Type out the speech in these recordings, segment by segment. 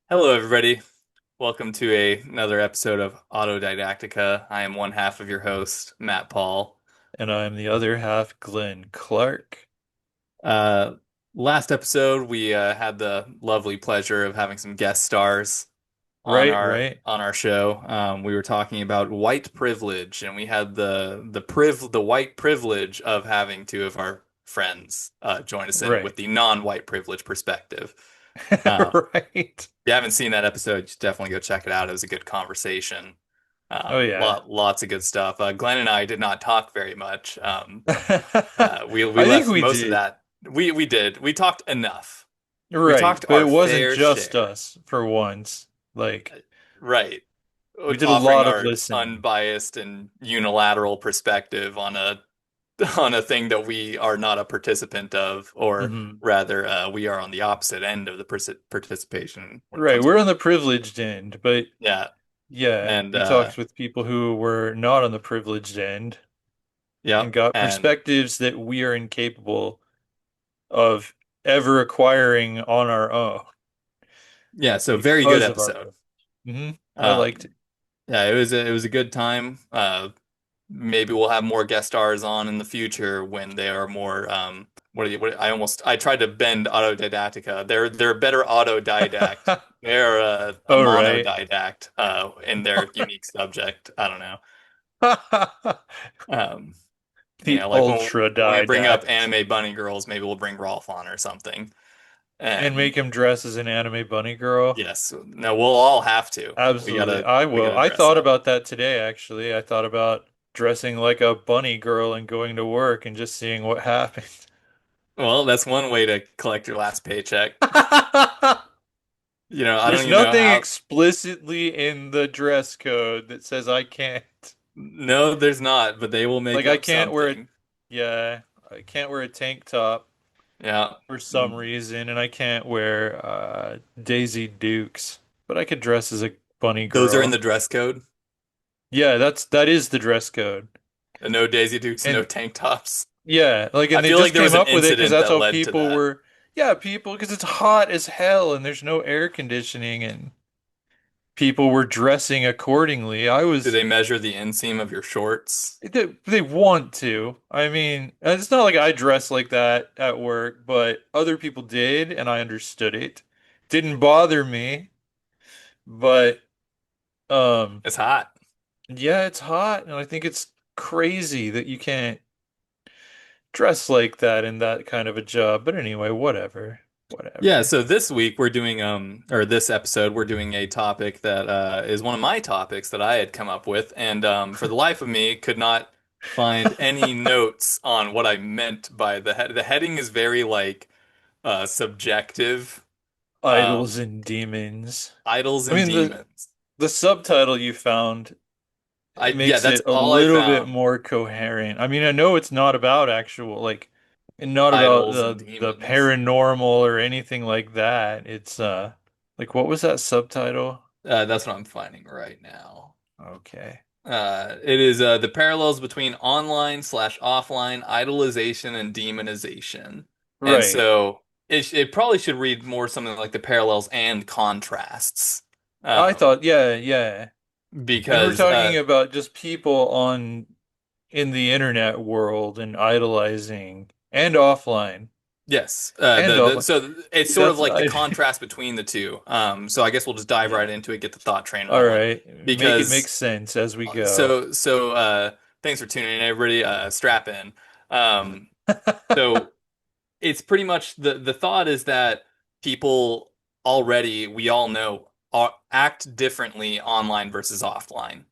Hello, everybody. Welcome to another episode of Autodidactica. I am one half of your host, Matt Paul. And I'm the other half, Glenn Clark. Uh, Last episode, we had the lovely pleasure of having some guest stars on Right, our right, on our show. We were talking about white privilege, and we had the white privilege of having two of our friends join us in right. with the non-white privilege perspective. Um, Right. If you haven't seen that episode, you should definitely go check it out. It was a good conversation. Oh yeah. Lots of good stuff. Glenn and I did not talk very much. We I think left we most of did. that. We did. We talked enough. We Right, talked but it our wasn't fair just share. us for once. Like Right. we did a Offering lot of our listening. unbiased and unilateral perspective on a on a thing that we are not a participant of, or Hmm. rather, we are on the opposite end of the participation when it Right, comes we're to. on the privileged end, but Yeah, yeah, and we talked with people who were not on the privileged end yeah, and got and perspectives that we are incapable of ever acquiring on our own yeah. So very good because of our episode. privilege. Hmm. I liked Um, yeah, it was a good time. Maybe we'll have more guest stars on in the future when they are more. I tried to bend Autodidactica. They're a better autodidact. it. They're a Oh, right. monodidact in their unique subject. I don't know. Um, The like ultra when we bring up didact. anime bunny girls, maybe we'll bring Rolf on or something. And And make him dress as an anime bunny girl. yes, no, we'll all have to. We Absolutely. gotta I we will. gotta I dress thought up. about that today, actually. I thought about dressing like a bunny girl and going to work and just seeing what happened. Well, that's one way to collect your last paycheck. I don't There's even know nothing how. explicitly in the dress code that says I can't. No, there's not, but they will make Like I up can't wear a, something. yeah, I can't wear a tank top Yeah. for some Mm. reason, and I can't wear Daisy Dukes, but I could dress as a bunny Those are in the girl. dress code. Yeah, that is the dress code. No Daisy Dukes, no And tank tops. yeah, like I and they feel like just there was came an up with it because incident that's that how led to people that. were. Yeah, people because it's hot as hell and there's no air conditioning and people were dressing accordingly. I Do was they measure the inseam of your shorts? they want to. I mean, it's not like I dress like that at work, but other people did and I understood it. Didn't bother me, but um It's hot. yeah, it's hot and I think it's crazy that you can't dress like that in that kind of a job. But anyway, whatever. Yeah, Whatever. so this week we're doing or this episode we're doing a topic that is one of my topics that I had come up with, and for the life of me could not find any notes on what I meant by the heading is very like subjective. Idols Um, and demons. Idols I and mean, demons. the subtitle you found Yeah, makes that's it a all I little bit found. more coherent. I mean, I know it's not about actual like not about Idols and the demons. paranormal or anything like that. It's like what was that subtitle? That's what I'm finding right now. Okay. It is the parallels between online slash offline idolization and demonization. And Right. so it probably should read more something like the parallels and contrasts. I Um, thought, yeah, yeah. And we're because talking about just people on in the internet world and idolizing and offline yes, and the offline. so it's sort of That's like the I contrast between the two. So I guess we'll just dive right yeah. into it, get the thought train All rolling. right. Make it make Because sense as we go. thanks for tuning in, everybody. Strap in. Um, so it's pretty much the thought is that people already, we all know, act differently online versus offline.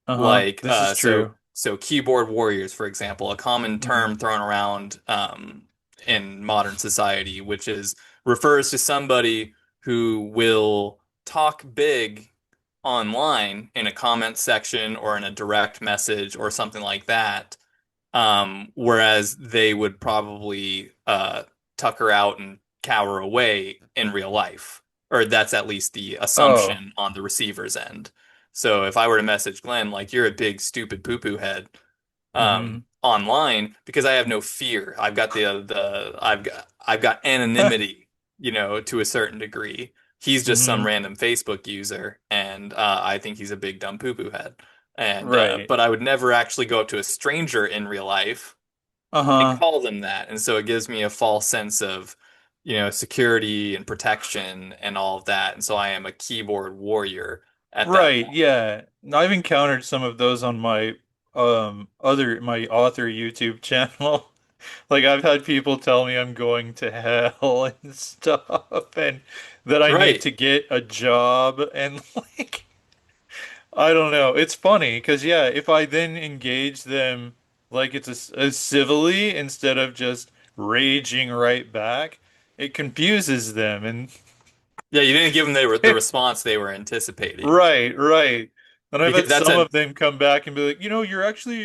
Uh-huh. Like This is true. so keyboard warriors, for example, a common Hmm. term thrown around in modern society, which is refers to somebody who will talk big online in a comment section or in a direct message or something like that, whereas they would probably tucker out and cower away in real life. Or that's at least the Oh. assumption on the receiver's end. So if I were to message Glenn like you're a big stupid poo-poo head Hmm. online because I have no fear. I've got I've got anonymity, to a certain degree. He's just some Hmm. random Facebook user, and I think he's a big dumb poo-poo head. And Right. but I would never actually go up to a stranger in real life and Uh-huh. call them that. And so it gives me a false sense of, security and protection and all of that. And so I am a keyboard warrior at that Right, point. yeah. I've encountered some of those on my my author YouTube channel. Like I've had people tell me I'm going to hell and stuff and that I need Right. to get a job and like I don't know. It's funny because yeah, if I then engage them like it's a civilly instead of just raging right back, it confuses them and Yeah, you didn't give them the response they were anticipating right, right. And I've because had that's some a of them come back and be like, you're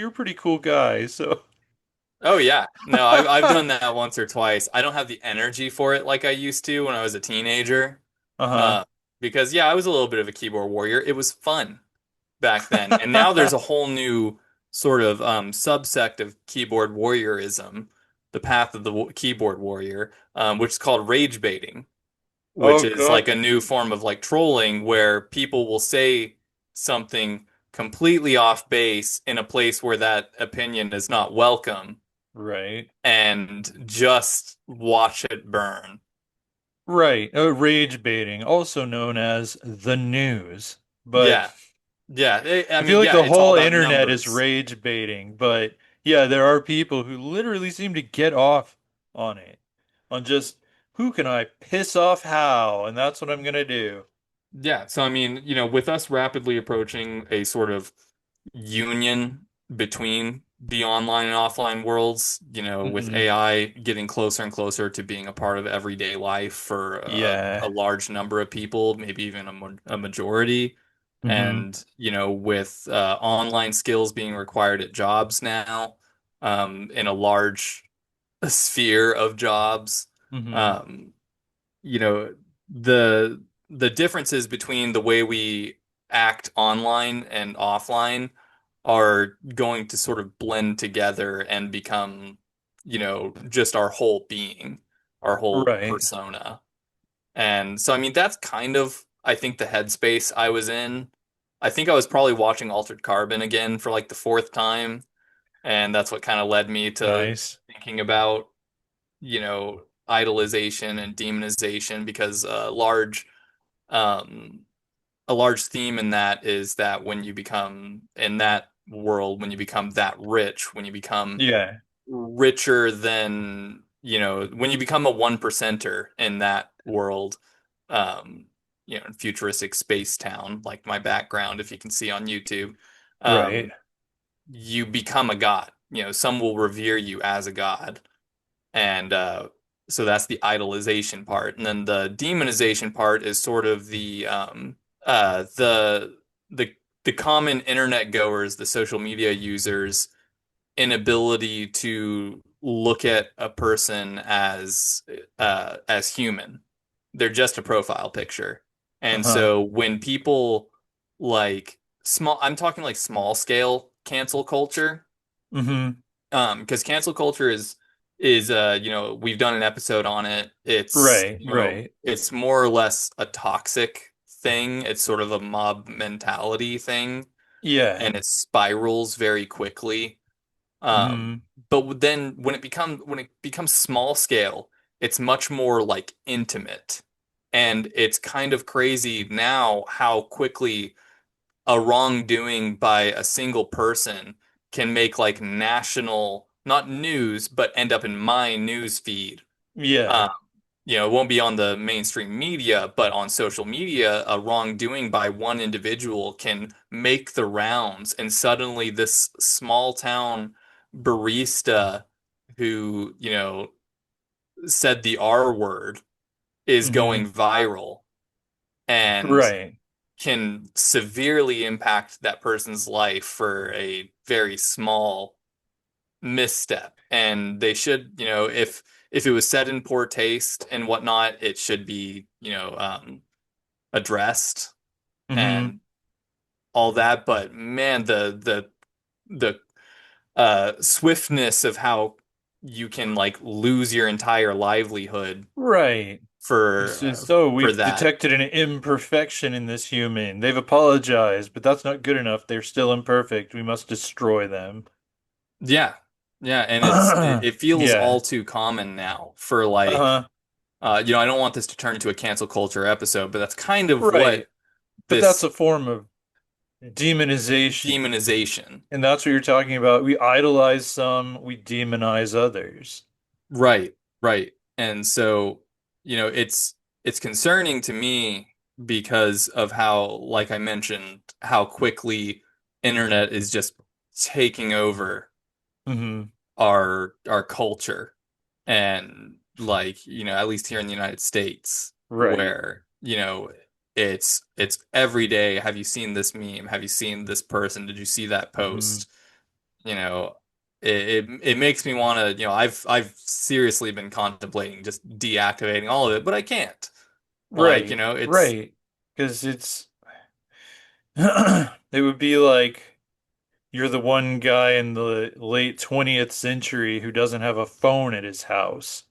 a pretty cool guy. So, oh yeah. No, I've done that once or twice. I don't have the energy for it like I used to when I was a teenager. uh-huh. Uh, because yeah, I was a little bit of a keyboard warrior. It was fun back then. And now there's a whole new sort of subsect of keyboard warriorism, the path of the keyboard warrior, which is called rage baiting, which Oh is like God. a new form of like trolling where people will say something completely off base in a place where that opinion is not welcome Right. and just watch it burn. Right. Rage baiting, also known as the news. But Yeah. Yeah. I I feel mean, like yeah, the it's all whole about internet is numbers. rage baiting, but yeah, there are people who literally seem to get off on it, on just who can I piss off how, and that's what I'm gonna do. Yeah, so I mean, with us rapidly approaching a sort of union between the online and offline worlds, with Hmm. AI getting closer and closer to being a part of everyday life for a Yeah. large number of people, maybe even a majority, Hmm. and with online skills being required at jobs now, in a large sphere of jobs. Hmm. Um, you know, the the differences between the way we act online and offline are going to sort of blend together and become, just our whole being, our whole Right. persona. And so, I mean, that's kind of, I think, the headspace I was in. I think I was probably watching Altered Carbon again for like the fourth time, and that's what kind of led me to Nice. thinking about idolization and demonization because um, a large theme in that is that when you become in that world, when you become that rich, when you become Yeah. richer than, when you become a one percenter in that world, um, in futuristic space town, like my background, if you can see on YouTube, Right. um, you become a god. Some will revere you as a god. And so that's the idolization part. And then the demonization part is sort of uh the the the common internet goers, the social media users, inability to look at a person as human. They're just a profile picture. And Uh-huh. so when people like I'm talking like small scale cancel culture, Hmm. because cancel culture is we've done an episode on it. It's Right. Right. it's more or less a toxic thing. It's sort of a mob mentality thing, Yeah. and it spirals very quickly. Um, Hmm. but then when it becomes small scale, it's much more like intimate. And it's kind of crazy now how quickly a wrongdoing by a single person can make like national, not news, but end up in my news feed. Yeah. Um, it won't be on the mainstream media, but on social media, a wrongdoing by one individual can make the rounds, and suddenly this small town barista who, said the R word is Hmm. going viral and Right. can severely impact that person's life for a very small misstep. And they should, if it was said in poor taste and whatnot, it should be, addressed Hmm. and all that. But man, the swiftness of how you can like lose your entire livelihood Right. It's for just, oh, for we've that. detected an imperfection in this human. They've apologized, but that's not good enough. They're still imperfect. We must destroy them. Yeah. Yeah, and it feels Yeah. all too common now for like Uh-huh. I don't want this to turn into a cancel culture episode, but that's kind of Right. what But that's this a form of demonization. demonization. And that's what you're talking about. We idolize some, we demonize others. Right, right. And so, it's concerning to me because of how, like I mentioned, how quickly internet is just taking over Hmm. our culture. And like, at least here in the United States, Right. where, it's every day, have you seen this meme? Have you seen this person? Did you see that Hmm. post? you know, it makes me want to, I've seriously been contemplating just deactivating all of it, but I can't. Like, Right. it's Right. Because it's it would be like you're the one guy in the late 20th century who doesn't have a phone at his house.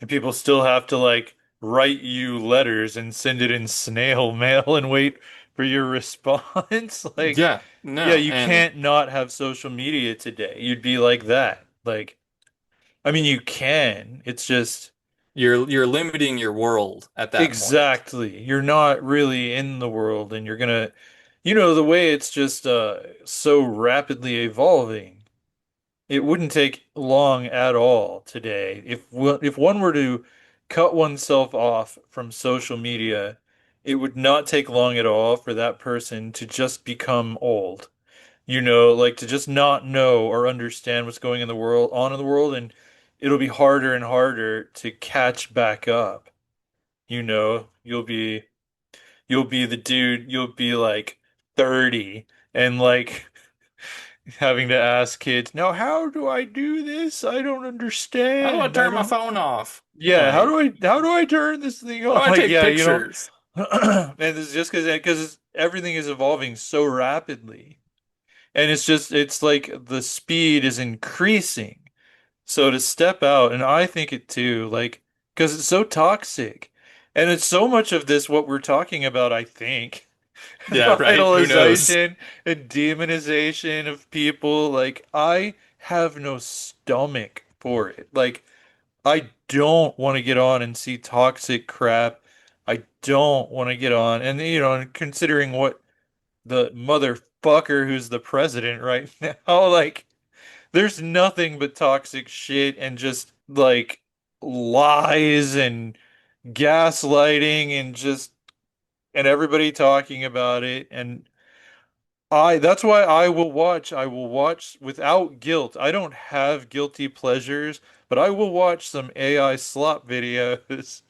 And people still have to like write you letters and send it in snail mail and wait for your response. Like, yeah, yeah, no, you and can't not have social media today. You'd be like that. Like, I mean, you can. It's just you're limiting your world at that point. exactly. You're not really in the world and you're gonna, the way it's just so rapidly evolving. It wouldn't take long at all today. If one were to cut oneself off from social media, it would not take long at all for that person to just become old. Like to just not know or understand what's going in the world, and it'll be harder and harder to catch back up. You'll be the dude, you'll be like 30 and like having to ask kids, now how do I do this? I don't How do I understand. I turn my don't. phone off? Yeah, how Like, do I turn this thing how do on? I Like, take yeah, you don't. pictures? And it's just because everything is evolving so rapidly, and it's like the speed is increasing. So to step out, and I think it too, like, because it's so toxic, and it's so much of this what we're talking about, I think. Yeah, The right? Who knows? idolization and demonization of people. Like, I have no stomach for it. Like, I don't want to get on and see toxic crap. I don't want to get on. And considering what the motherfucker who's the president right now, like, there's nothing but toxic shit and just, like, lies and gaslighting and everybody talking about it. And that's why I will watch without guilt. I don't have guilty pleasures, but I will watch some AI slop videos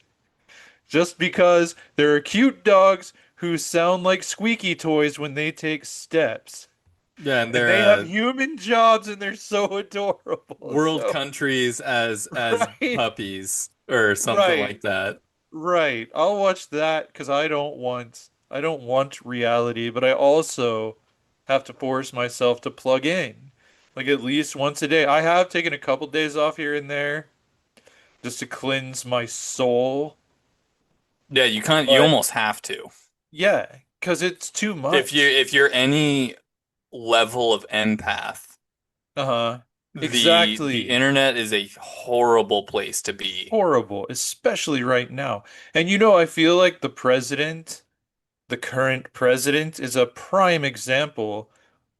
just because there are cute dogs who sound like squeaky toys when they take steps. Yeah, and And they're they have human jobs and they're so adorable. world So, countries as right, puppies or something right. like that. Right. I'll watch that because I don't want reality, but I also have to force myself to plug in. Like at least once a day. I have taken a couple days off here and there just to cleanse my soul. Yeah, you But almost have to. yeah, because it's too If you much. if you're any level of empath, Uh-huh. the Exactly. internet is a horrible place to be. Horrible, especially right now. And I feel like the current president, is a prime example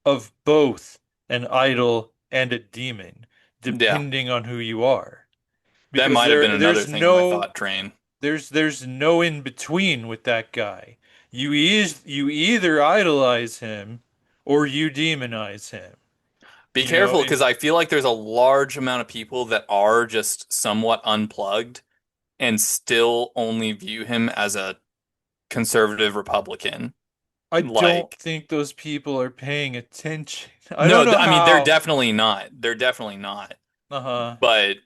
of both an idol and a demon, Yeah, depending on who you are. that Because might have been there another there's thing in my no thought train. there's no in between with that guy. You either idolize him or you demonize him. Be careful because And I feel like there's a large amount of people that are just somewhat unplugged and still only view him as a conservative Republican. I don't Like, think those people are paying attention. I no, don't know I mean they're how. definitely not. They're definitely not. Uh-huh. But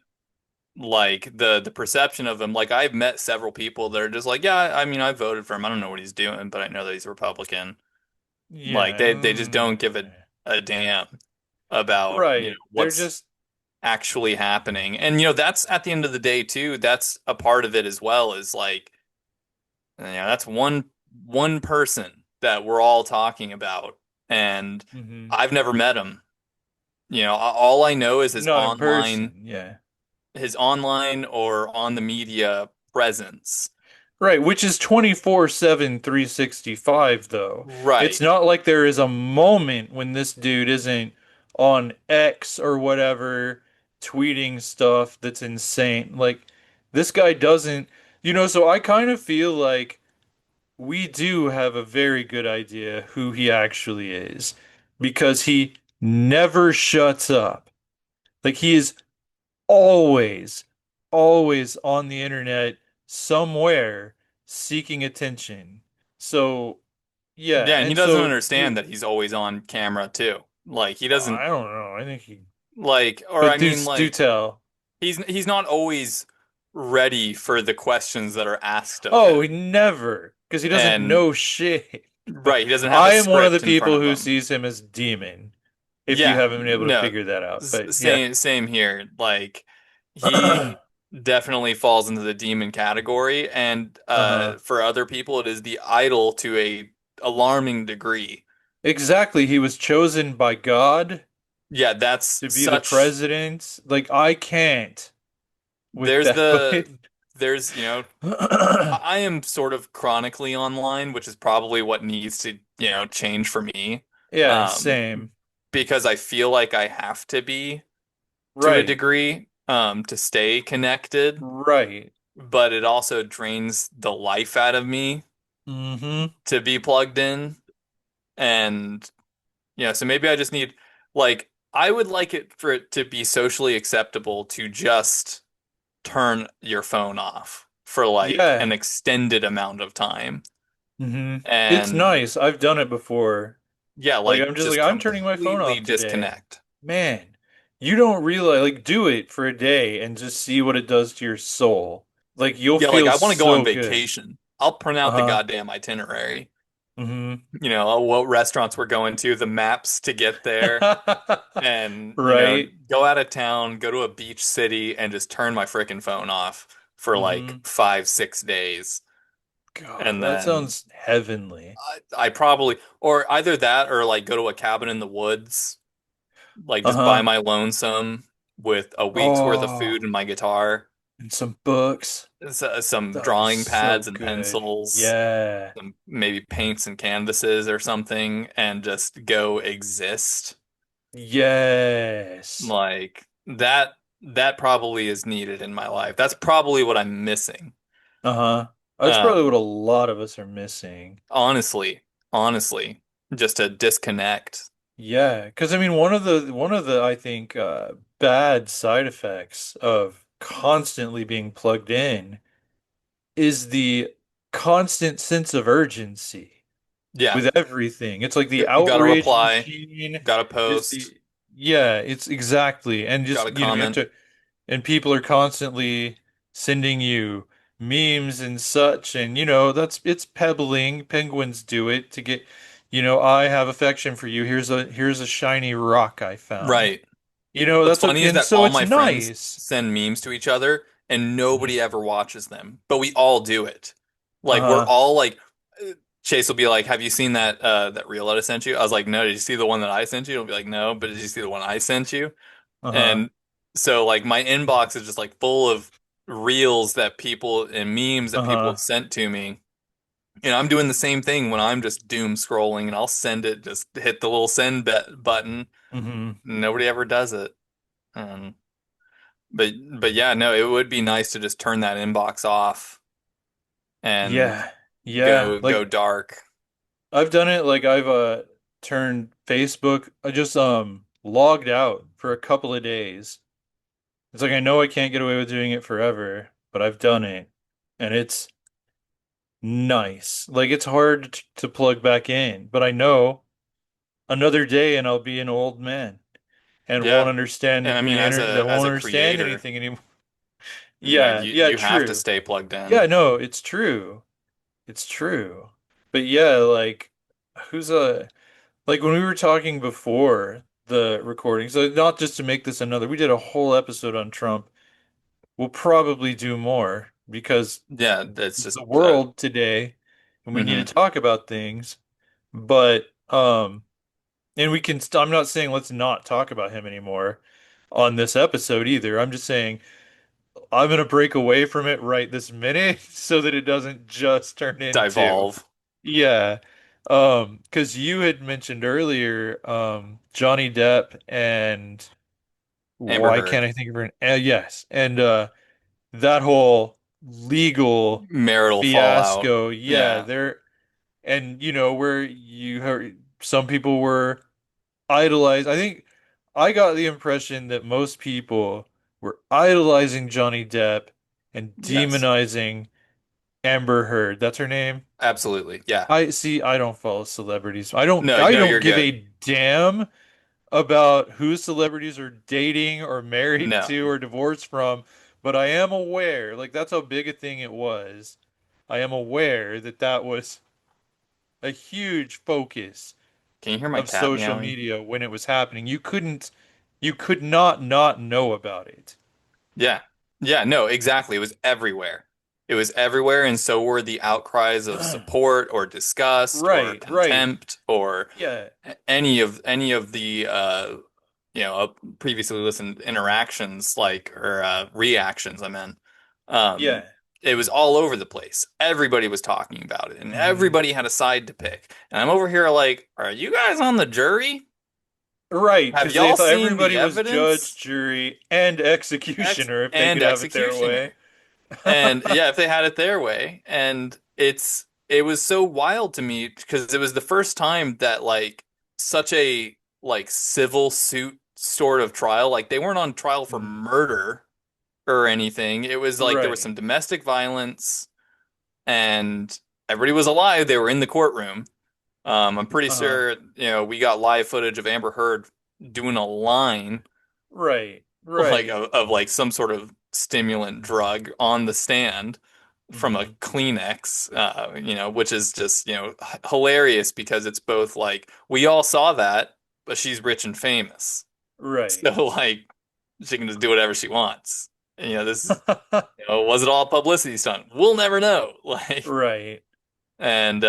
like the perception of him, like I've met several people that are just like, yeah, I mean I voted for him. I don't know what he's doing, but I know that he's a Republican. Like Yeah. they just don't give a damn about, Right. They're what's just actually happening. And that's at the end of the day too, that's a part of it as well, is like, that's one person that we're all talking about. And Hmm. I've never met him. All I know is Not in person, yeah. his online or on the media presence. Right, which is 24/7, 365, though. It's Right. not like there is a moment when this dude isn't on X or whatever tweeting stuff that's insane. Like, this guy doesn't, so I kind of feel like we do have a very good idea who he actually is because he never shuts up. Like, he is always, always on the internet somewhere seeking attention. So, yeah, Yeah, and he and doesn't so understand that he's always on camera too. Like he doesn't I don't know. I think he, like or I but mean do like tell. he's not always ready for the questions that are asked of Oh, him. he never, because he doesn't And know shit. right, he doesn't have a I am one of the script in front people of who him. sees him as demon, if you Yeah, haven't been able to no, figure that out. But yeah. same here. Like he definitely falls into the demon category, and Uh-huh. for other people, it is the idol to a alarming degree. Exactly. He was chosen by God Yeah, that's to be the such. president. Like, I can't with There's that, but there's I am sort of chronically online, which is probably what needs to change for me, yeah, um, same. because I feel like I have to be to a Right. degree to stay connected, Right. but it also drains the life out of me Mm-hmm. to be plugged in. And so maybe I just need like I would like it for it to be socially acceptable to just turn your phone off for like an Yeah. extended amount of time. Mm-hmm. It's And nice. I've done it before. yeah, Like, like I'm just like, just I'm turning my phone completely off today. disconnect. Man, you don't realize, like, do it for a day and just see what it does to your soul. Like, you'll Yeah, like feel I want to go on so good. vacation. I'll print out the Uh-huh. goddamn itinerary. Mm-hmm. What restaurants we're going to, the maps to get there, and Right. go out of town, go to a beach city, and just turn my freaking phone off for like Mm-hmm. 5, 6 days. God, And that then sounds heavenly. I probably, or either that or like go to a cabin in the woods, like just by Uh-huh. my lonesome with a week's worth of Oh, food and my guitar, and some books. some That'd be drawing so pads and good. pencils, Yeah. some maybe paints and canvases or something, and just go exist. Yes. Like that probably is needed in my life. That's probably what I'm missing. Uh-huh. That's probably what Um, a lot of us are missing. honestly, honestly, just to disconnect. Yeah, because I mean one of the I think bad side effects of constantly being plugged in is the constant sense of urgency Yeah, with everything. It's like the gotta outrage reply, machine gotta is post, the yeah, it's exactly. And just gotta comment. and people are constantly sending you memes and such, and that's it's pebbling. Penguins do it to get, I have affection for you. Here's a shiny rock I found. Right. What's That's funny okay, is and that so all it's my friends nice. send memes to each other and Mhm. nobody ever watches them, but we all do it. Like we're Uh-huh. all like Chase will be like, "Have you seen that reel that I sent you?" I was like, "No, did you see the one that I sent you?" He'll be like, "No, but did you see the one I sent you?" Uh-huh. And so like my inbox is just like full of reels that people and memes that people have Uh-huh. sent to me. And I'm doing the same thing when I'm just doom scrolling and I'll send it, just hit the little send button. Hmm. Nobody ever does it. Um, but yeah, no, it would be nice to just turn that inbox off and Yeah. Yeah. go Like dark. I've done it, like I've turned Facebook. I just logged out for a couple of days. It's like I know I can't get away with doing it forever, but I've done it and it's nice. Like it's hard to plug back in, but I know another day and I'll be an old man and won't Yeah. understand And I mean the internet, as won't a understand creator, anything anymore. Yeah, yeah, you have to true. stay plugged Yeah, in. no, it's true. It's true. But yeah, like who's a like when we were talking before. the recording. So not just to make this another, we did a whole episode on Trump. We'll probably do more because Yeah, that's just the world today and we need to mhm. talk about things. But and we can I'm not saying let's not talk about him anymore on this episode either. I'm just saying I'm gonna break away from it right this minute so that it doesn't just turn into Devolve. yeah. Because you had mentioned earlier, Johnny Depp and Amber why Heard. can't I think of her? Yes, and that whole legal Marital fallout. fiasco. Yeah, Yeah. there, and where you heard some people were idolized. I think I got the impression that most people were idolizing Johnny Depp and Yes. demonizing Amber Heard. That's her name. Absolutely. Yeah. I see. I don't follow celebrities. No, I no, don't you're give good. a damn about who celebrities are dating or married No. to or divorced from, but I am aware, like that's how big a thing it was. I am aware that that was a huge focus Can you hear my of cat social meowing? media when it was happening. You could not know about it. Yeah. Yeah, no, exactly. It was everywhere. It was everywhere, and so were the outcries of support or disgust or Right, right. contempt or Yeah. any of the previously listened interactions like or reactions I meant. Um Yeah. it was all over the place. Everybody was talking about it and hmm everybody had a side to pick. And I'm over here like, are you guys on the jury? Right, Have because they y'all thought seen the everybody was judge, evidence? jury, and Ex executioner if they and could have it their executioner. way. And yeah, if they had it their way. And it was so wild to me because it was the first time that like such a like civil suit sort of trial, like they weren't on trial for Mhm. murder or anything. It was like there was Right. some domestic violence and everybody was alive. They were in the courtroom. I'm pretty Uh-huh. sure, we got live footage of Amber Heard doing a line Right. like Right. of like some sort of stimulant drug on the stand from a hmm Kleenex, which is just, hilarious because it's both like we all saw that, but she's rich and famous. Right. So like she can just do whatever she wants. And, this is, was it all a publicity stunt? We'll never know. Like, Right. and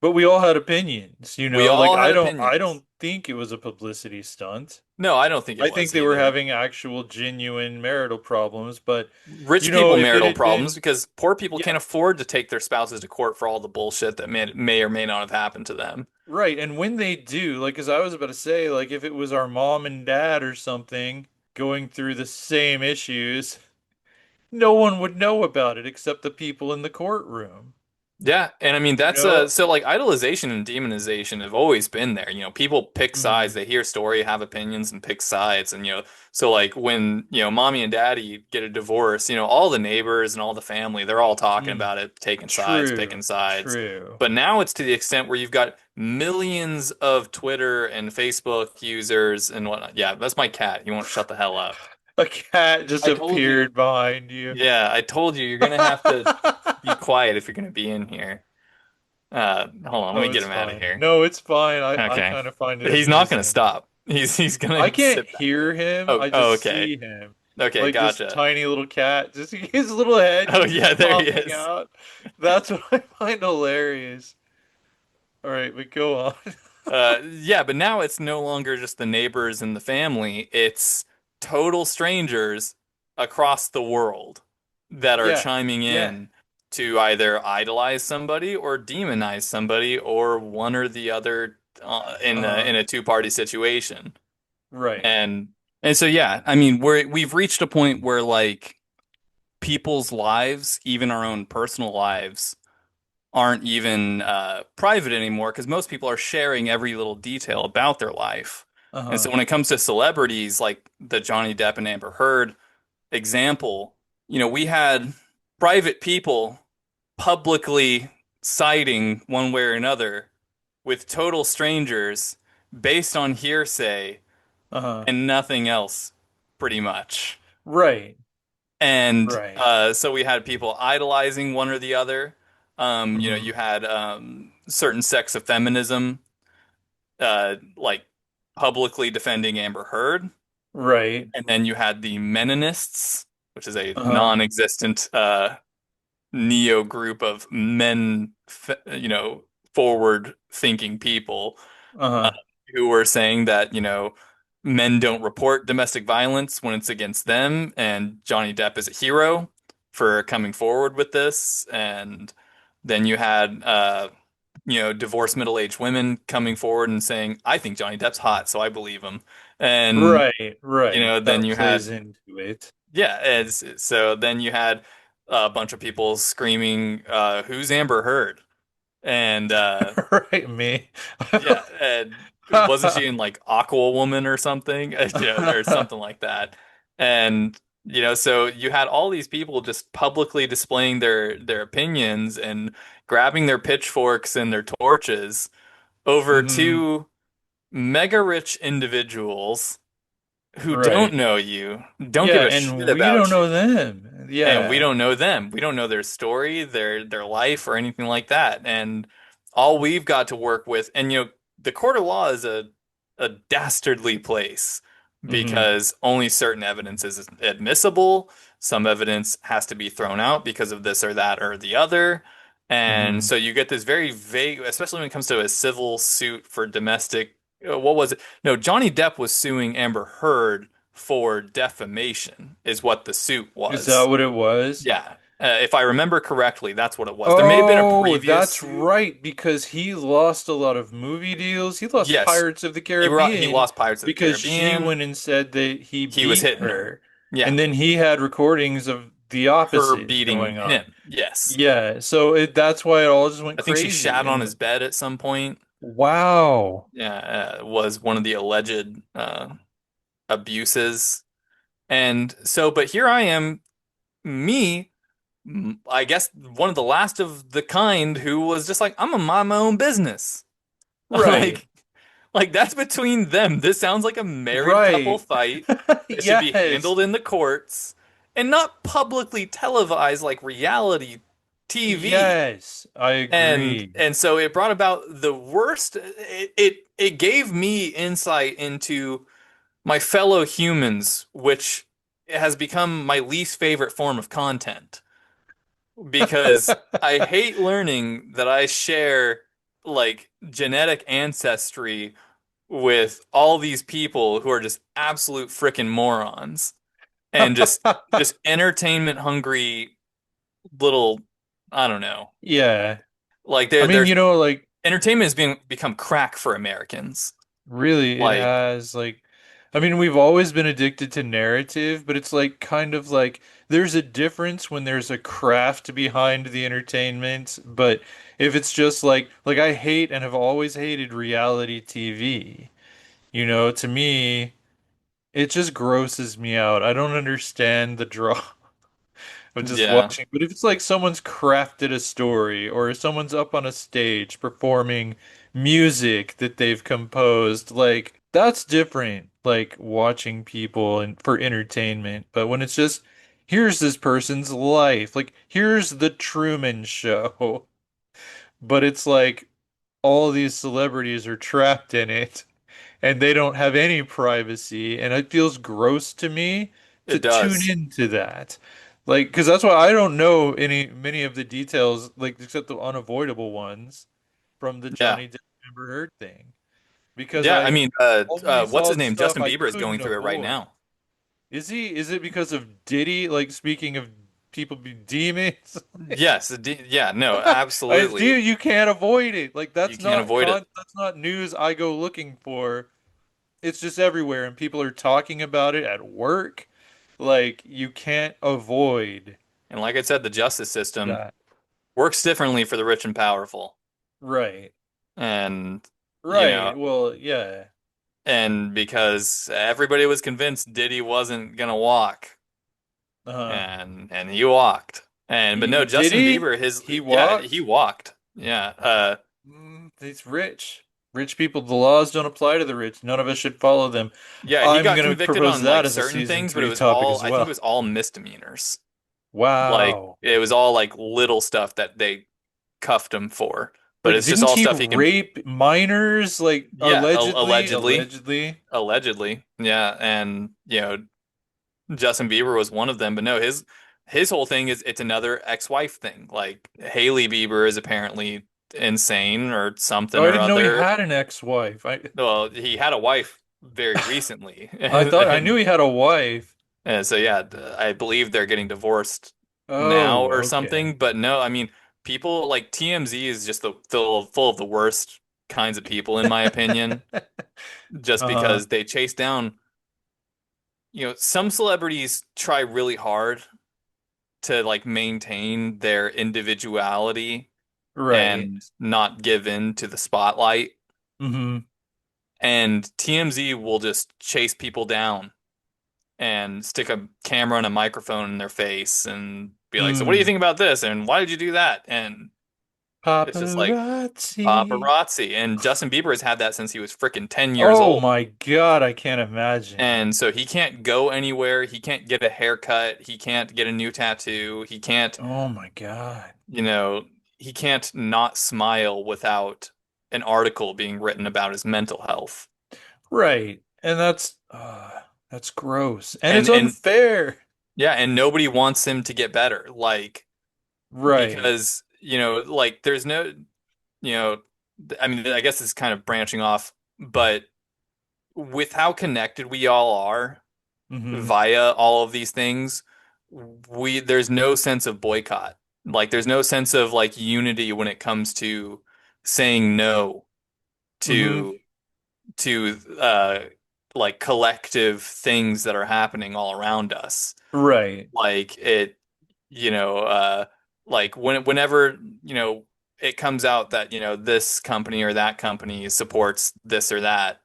But we all had opinions, we like all had I opinions. don't think it was a publicity stunt. No, I don't think it I think was they were either. having actual genuine marital problems, but Rich people if it marital had problems been because poor people yeah, can't afford to take their spouses to court for all the bullshit that may or may not have happened to them. right. And when they do, like as I was about to say, like if it was our mom and dad or something going through the same issues, no one would know about it except the people in the courtroom, Yeah, and I mean you that's know? so like idolization and demonization have always been there. People pick sides, hmm they hear story, have opinions, and pick sides. And so like when mommy and daddy get a divorce, all the neighbors and all the family, they're all talking Mm. about it, taking sides, picking True. sides. True. But now it's to the extent where you've got millions of Twitter and Facebook users and whatnot. Yeah, that's my cat. He won't shut the hell up. A cat just I told you. appeared behind you. Yeah, I told you you're gonna have to be quiet if you're gonna be in here. Hold on, let No, me get it's him out of fine. here. No, it's fine. I Okay. kind of find it He's not gonna amusing. stop. He's I gonna can't sit back hear there. him. Oh, I oh, just okay. see him. Okay, Like this gotcha. tiny little cat, just his little head Oh just keeps yeah, there he popping is. out. That's what I find hilarious. All right, but go on. Yeah, but now it's no longer just the neighbors and the family. It's total strangers across the world that are Yeah. chiming Yeah. in to either idolize somebody or demonize somebody or one or the other in Uh-huh. a two-party situation. Right. And and so yeah, I mean we've reached a point where like people's lives, even our own personal lives, aren't even private anymore because most people are sharing every little detail about their life. And so Uh-huh. when it comes to celebrities like the Johnny Depp and Amber Heard example, we had private people publicly siding one way or another with total strangers based on hearsay Uh-huh. and nothing else, pretty much. Right. And Right. so we had people idolizing one or the other. hmm You had certain sects of feminism, like publicly defending Amber Heard. Right. And then you had the Menonists, which is a Uh-huh. non-existent neo group of men, forward-thinking people uh, Uh-huh. who were saying that, men don't report domestic violence when it's against them, and Johnny Depp is a hero for coming forward with this. And then you had, divorced middle-aged women coming forward and saying, I think Johnny Depp's hot, so I believe him. And, Right, right. then That you plays had, into it. yeah, so then you had a bunch of people screaming, who's Amber Heard? And, Right, me. yeah, and wasn't she in like Aqua Woman or something? Or something like that. And so you had all these people just publicly displaying their opinions and grabbing their pitchforks and their torches over hmm two mega rich individuals who don't Right. know you, don't Yeah, give a shit and we don't about you. know them. And we Yeah. don't know them. We don't know their story, their life, or anything like that. And all we've got to work with, and the court of law is a dastardly place hmm because only certain evidence is admissible. Some evidence has to be thrown out because of this or that or the other. And hmm so you get this very vague, especially when it comes to a civil suit for domestic. What was it? No, Johnny Depp was suing Amber Heard for defamation, is what the suit Is that was. what it was? Yeah. If I remember correctly, that's what it was. There may have been a Oh, previous that's suit. right, because he lost a lot of movie deals. He lost Yes. Pirates of the He Caribbean lost Pirates of the because she Caribbean. went and said that he He was beat hitting her. her. Yeah. And then he had recordings of the Her opposite beating going on. him. Yes. Yeah, so that's why it all just went I think she crazy. shat on his And bed at some point. wow. Yeah, was one of the alleged abuses. And so, but here I am, me, I guess one of the last of the kind who was just like, I'm gonna mind my own business. Right. Like, that's between them. This sounds like a married couple Right. fight. It should be Yes. handled in the courts and not publicly televised like reality TV. Yes, I And agree. so it brought about the worst. It gave me insight into my fellow humans, which has become my least favorite form of content because I hate learning that I share like genetic ancestry with all these people who are just absolute freaking morons and just entertainment hungry little, I don't know. Yeah. Like I mean, they're like entertainment has become crack for Americans. really it Like, has like I mean, we've always been addicted to narrative, but it's like kind of like there's a difference when there's a craft behind the entertainment, but if it's just like I hate and have always hated reality TV. To me, it just grosses me out. I don't understand the draw of just yeah, watching. But if it's like someone's crafted a story or someone's up on a stage performing music that they've composed, like that's different, like watching people and for entertainment. But when it's just here's this person's life, like here's the Truman Show, but it's like all these celebrities are trapped in it and they don't have any privacy, and it feels gross to me to it tune does. into that. Like, because that's why I don't know many of the details, like except the unavoidable ones from the Yeah. Johnny Depp Amber Heard thing, because Yeah, I I mean, only what's saw his the name? stuff Justin I Bieber is going couldn't through it right avoid. now. Is he? Is it because of Diddy? Like, speaking of people be demons? Yes, yeah, no, absolutely. Dude, you can't avoid it. Like, You can't avoid it. that's not news I go looking for. It's just everywhere, and people are talking about it at work. Like, you can't avoid And like I said, the justice system that. works differently for the rich and powerful. Right. And, you know, Right. Well, yeah. and because everybody was convinced Diddy wasn't gonna walk, Uh, and he walked. And but no, did Justin he? Bieber, He yeah, he walked? walked. Yeah, He's rich. Rich people, the laws don't apply to the rich. None of us should follow them. yeah, he I'm got gonna convicted propose on that like as a certain season things, but it three was topic all, as I think it well. was all misdemeanors. Like Wow. it was all like little stuff that they cuffed him for. but Like, it's just didn't all he stuff he can. rape minors? Like, Yeah, allegedly, allegedly, allegedly. allegedly, yeah, and Justin Bieber was one of them, but no, his whole thing is it's another ex-wife thing. Like Haley Bieber is apparently insane or Oh, something I or didn't know he other. had an ex-wife. Well, he had a wife very recently, I knew he had a wife. and so yeah, I believe they're getting divorced now Oh, or okay. something. But no, I mean, people like TMZ is just full of the worst kinds of people, in my opinion, just Uh-huh. because they chase down. Some celebrities try really hard to like maintain their individuality Right. and not give in to the spotlight. Hmm. And TMZ will just chase people down and stick a camera and a microphone in their face and be like, "So what do you Mm. think about this? And why did you do that?" And it's just like Paparazzi. paparazzi. And Justin Bieber has had that since he was freaking 10 years Oh old. my God, I can't imagine. And so he can't go anywhere. He can't get a haircut. He can't get a new tattoo. He can't Oh my God. you know, he can't not smile without an article being written about his mental health. Right. And that's gross. And it's And unfair. yeah, and nobody wants him to get better. Like Right. because, like there's no, you know, I mean, I guess it's kind of branching off, but with how connected we all are Hmm. via all of these things, there's no sense of boycott. Like there's no sense of like unity when it comes to saying no Hmm. to to like collective things that are happening all around us. Right. Like it, you know, like whenever, it comes out that, this company or that company supports this or that,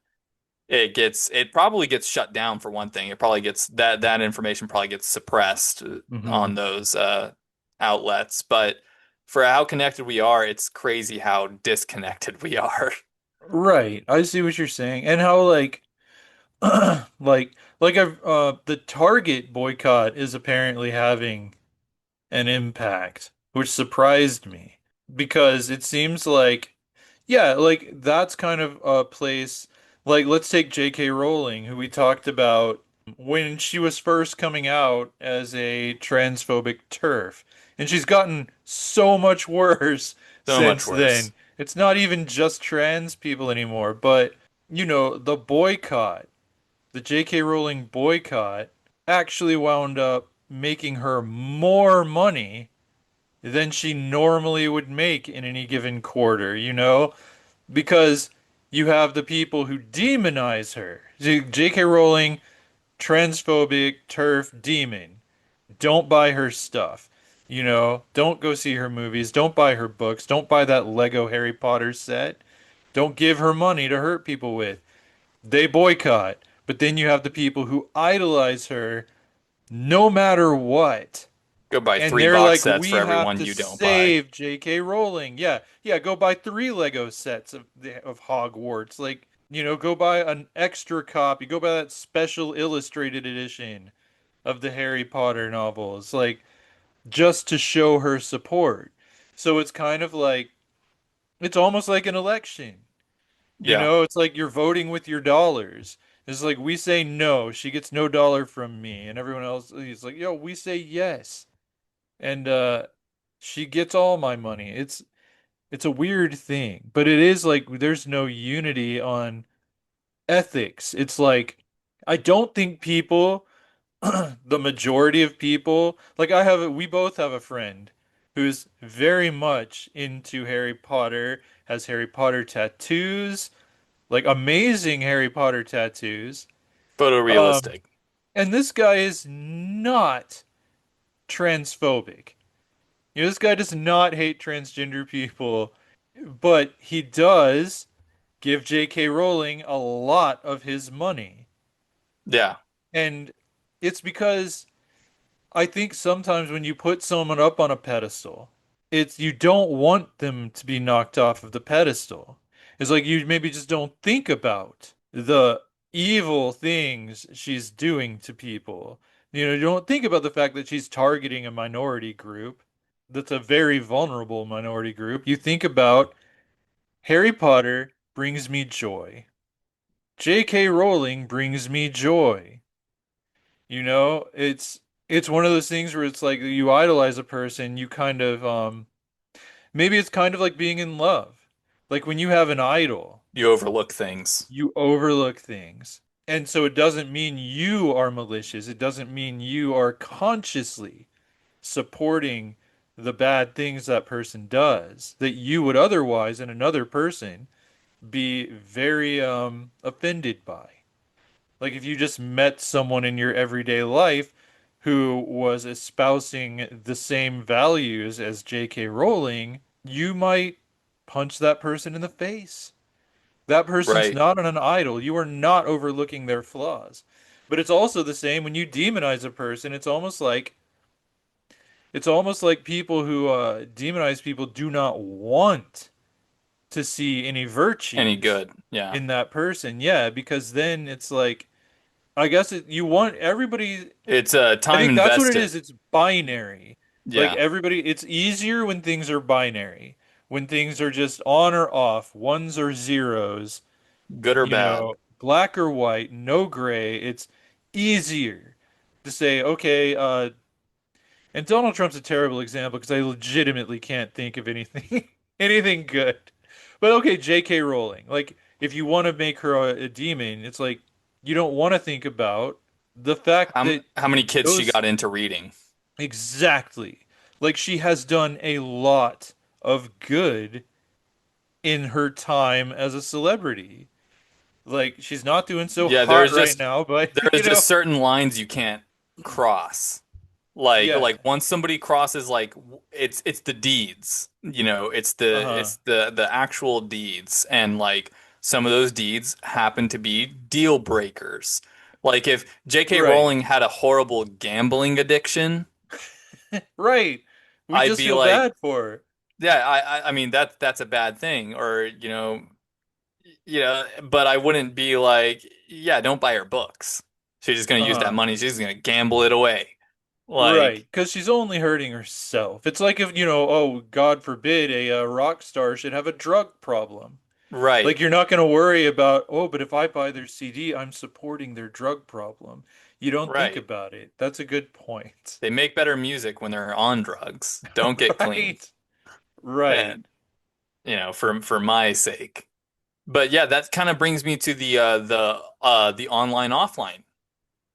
it probably gets shut down for one thing. It probably gets that information probably gets suppressed Hmm. on those outlets. But for how connected we are, it's crazy how disconnected we are. Right. I see what you're saying. And how I've the Target boycott is apparently having an impact, which surprised me because it seems like, yeah, like that's kind of a place. Like, let's take J.K. Rowling, who we talked about when she was first coming out as a transphobic TERF, and she's gotten so much worse So much since worse. then. It's not even just trans people anymore, but the boycott, the J.K. Rowling boycott actually wound up making her more money than she normally would make in any given quarter, Because you have the people who demonize her. J.K. Rowling, transphobic, turf, demon. Don't buy her stuff. Don't go see her movies. Don't buy her books. Don't buy that Lego Harry Potter set. Don't give her money to hurt people with. They boycott. But then you have the people who idolize her no matter what. Go buy And three they're box like, sets for we have everyone to you don't buy. save J.K. Rowling. Yeah, yeah, go buy three Lego sets of Hogwarts. Like, go buy an extra copy. Go buy that special illustrated edition of the Harry Potter novels, like just to show her support. So it's kind of like it's almost like an election. Yeah, It's like you're voting with your dollars. It's like we say no, she gets no dollar from me, and everyone else is like, yo, we say yes. And she gets all my money. It's a weird thing, but it is like there's no unity on ethics. It's like I don't think people, the majority of people, like we both have a friend who's very much into Harry Potter, has Harry Potter tattoos, like amazing Harry Potter tattoos. Um, photorealistic. and this guy is not transphobic. This guy does not hate transgender people, but he does give J.K. Rowling a lot of his money. Yeah, And it's because I think sometimes when you put someone up on a pedestal, it's you don't want them to be knocked off of the pedestal. It's like you maybe just don't think about the evil things she's doing to people. You don't think about the fact that she's targeting a minority group that's a very vulnerable minority group. You think about Harry Potter brings me joy. J.K. Rowling brings me joy. It's one of those things where it's like you idolize a person, you kind of maybe it's kind of like being in love. Like when you have an idol, You overlook things. you overlook things. And so it doesn't mean you are malicious. It doesn't mean you are consciously supporting the bad things that person does that you would otherwise in another person be very offended by. Like if you just met someone in your everyday life who was espousing the same values as J.K. Rowling, you might punch that person in the face. That person's Right. not an idol. You are not overlooking their flaws. But it's also the same when you demonize a person. It's almost like people who demonize people do not want to see any Any virtues good. Yeah. in that person. Yeah, because then it's like I guess you want everybody. It's I time think that's what it invested. is. It's binary. Like Yeah. everybody, it's easier when things are binary. When things are just on or off, ones or zeros, Good or bad. black or white, no gray. It's easier to say, okay, and Donald Trump's a terrible example because I legitimately can't think of anything anything good. But okay, J.K. Rowling. Like if you want to make her a demon, it's like you don't want to think about the fact that How many kids she those got into reading? exactly. Like she has done a lot of good in her time as a celebrity. Like she's not doing so Yeah, hot right now, but there's just certain lines you can't cross. yeah. Like once somebody crosses it's the deeds. Uh-huh. It's the actual deeds, and like some of those deeds happen to be deal breakers. Like if J.K. Right. Rowling had a horrible gambling addiction, Right. We I'd just be feel like, bad for her. yeah, I mean that's a bad thing, or but I wouldn't be like, yeah, don't buy her books. She's just gonna use that Uh-huh. money. She's just gonna gamble it away. Right. Like, Because she's only hurting herself. It's like if, oh, God forbid, a rock star should have a drug problem. right, Like you're not going to worry about, oh, but if I buy their CD, I'm supporting their drug problem. You don't think right. about it. That's a good point. They make better music when they're on drugs. Don't get clean. Right. Right. And, for my sake. But yeah, that kind of brings me to the online offline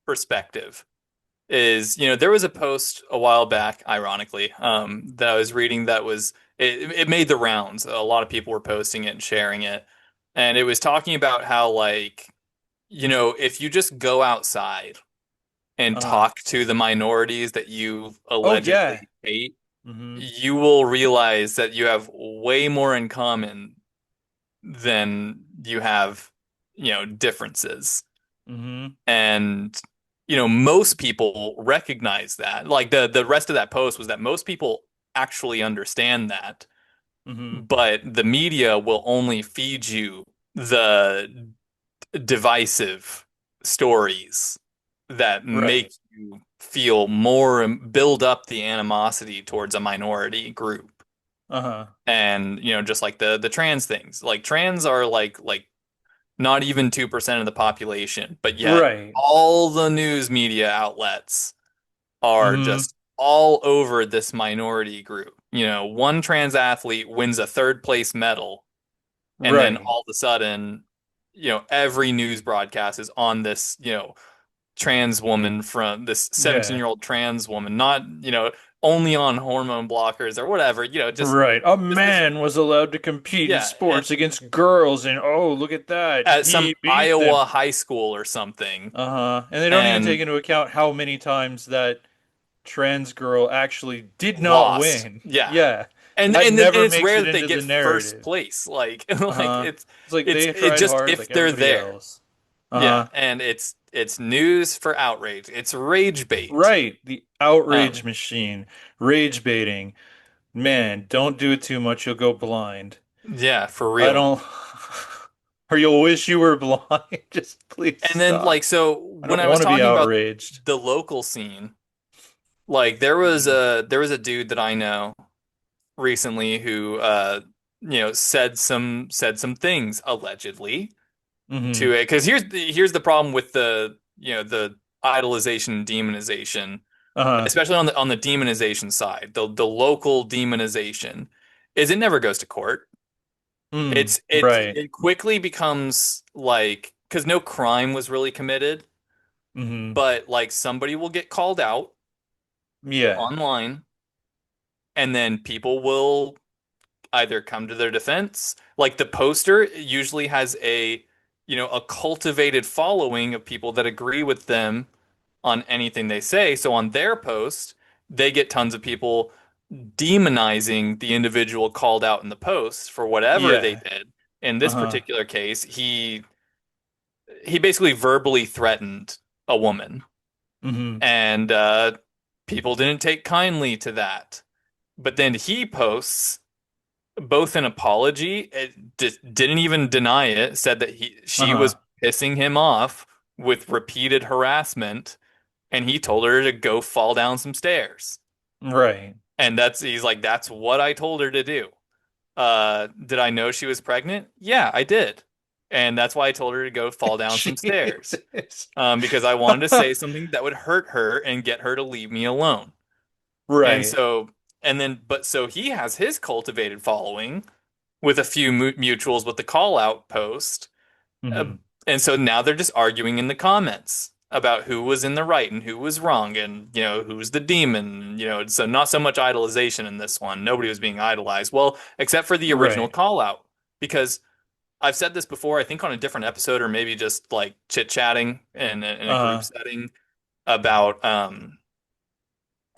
perspective. There was a post a while back, ironically, that I was reading that it made the rounds. A lot of people were posting it and sharing it. And it was talking about how, like, if you just go outside and Uh-huh. talk to the minorities that you Oh, yeah. allegedly hate, Mm-hmm. you will realize that you have way more in common than you have, differences. Mm-hmm. And most people recognize that. Like the rest of that post was that most people actually understand that, Mm-hmm. but the media will only feed you the divisive stories that make Right. you feel more, build up the animosity towards a minority group. Uh-huh. And just like the trans things, like trans are like not even 2% of the population, but yet Right. all the news media outlets are Mm-hmm. just all over this minority group. One trans athlete wins a third place medal, and then Right. all of a sudden, every news broadcast is on this, trans woman, from this 17-year-old Yeah. old trans woman, not, only on hormone blockers or whatever, Right. A just this, man was allowed to compete in yeah, sports against girls, and oh, look at that. at some He beat them. Iowa high school or something. Uh-huh. And they don't even take And into account how many times that trans girl actually did not lost. win. Yeah. Yeah. And That and and never it's makes rare it that they into the get first narrative. place. Like like Uh-huh. It's like it's they it tried just hard if like they're everybody there. else. Yeah, Uh-huh. and it's news for outrage. It's rage bait. Right. The outrage Um, machine. Rage baiting. Man, don't do it too much. You'll go blind. yeah, for I real. don't. Or you'll wish you were blind. Just please And then stop. so I when don't I was want to be talking about outraged. the local scene, like there was Mhm. a dude that I know recently who said some things allegedly to Hmm. it. Because here's the problem with the idolization and demonization, Uh-huh. especially on the demonization side, the local demonization, is it never goes to court. Mm. Right. It quickly becomes like, because no crime was really committed, Hmm. but like somebody will get called out Yeah. online, and then people will either come to their defense. Like the poster usually has a cultivated following of people that agree with them on anything they say. So on their post, they get tons of people demonizing the individual called out in the post for whatever they Yeah. did. In this Uh-huh. particular case, he basically verbally threatened a woman, Hmm. and people didn't take kindly to that. But then he posts both an apology, it didn't even deny it, said that she was Uh-huh. pissing him off with repeated harassment, and he told her to go fall down some stairs. Right. And he's like, that's what I told her to do. Did I know she was pregnant? Yeah, I did. And that's why I told her to go fall down some stairs. Jesus. Because I wanted to say something that would hurt her and get her to leave me alone. And Right. so, so he has his cultivated following with a few mutuals with the call out post. Uh, Hmm. and so now they're just arguing in the comments about who was in the right and who was wrong, and who's the demon. So not so much idolization in this one. Nobody was being idolized. Well, except for the original Right. call out. Because I've said this before, I think on a different episode, or maybe just like chit-chatting in a group Uh-huh. setting about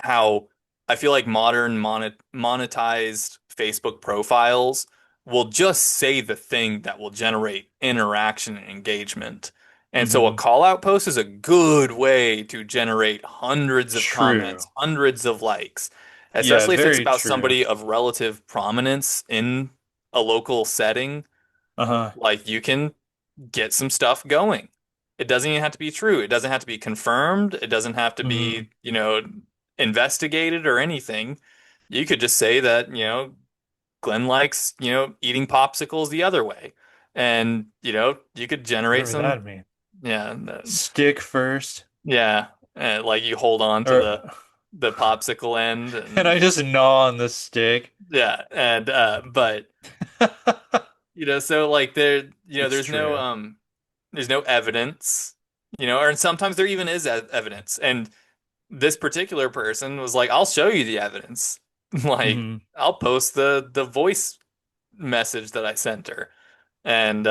how I feel like modern monetized Facebook profiles will just say the thing that will generate interaction and engagement. And so a Hmm. call out post is a good way to generate hundreds of comments, True. hundreds of likes, Yeah, especially if it's very about true. somebody of relative prominence in a local setting. Uh-huh. Like you can get some stuff going. It doesn't even have to be true. It doesn't have to be confirmed. It doesn't have to Hmm. be, investigated or anything. You could just say that, Glenn likes, eating popsicles the other way. And, you could generate Whatever some, that means. yeah, Stick first. yeah, like you hold on to Or the popsicle end, and I and just gnaw on the stick. yeah, and but so like It's there's no true. evidence, or sometimes there even is evidence. And this particular person was like, I'll show you the evidence. Like, Hmm. I'll post the voice message that I sent her. And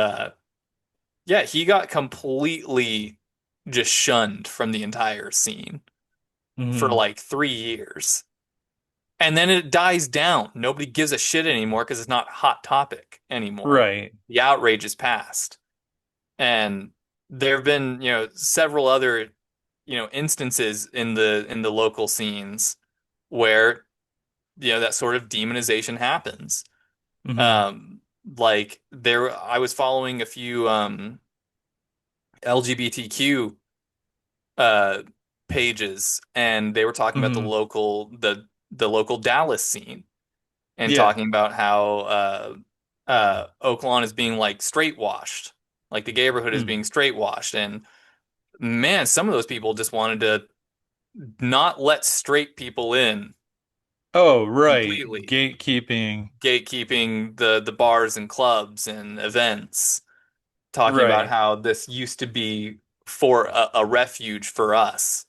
yeah, he got completely just shunned from the entire scene for Hmm. like 3 years. And then it dies down. Nobody gives a shit anymore because it's not hot topic anymore. Right. The outrage is past. And there have been, several other, instances in the local scenes where, that sort of demonization happens. Hmm. Um, like I was following a few LGBTQ uh pages, and they were talking about the Hmm. local the local Dallas scene, and Yeah. talking about how Oaklawn is being like straight washed, like the neighborhood is Mm. being straight washed. And man, some of those people just wanted to not let straight people in Oh, right. completely, Gatekeeping. gatekeeping the bars and clubs and events, talking about Right. how this used to be for a refuge for us.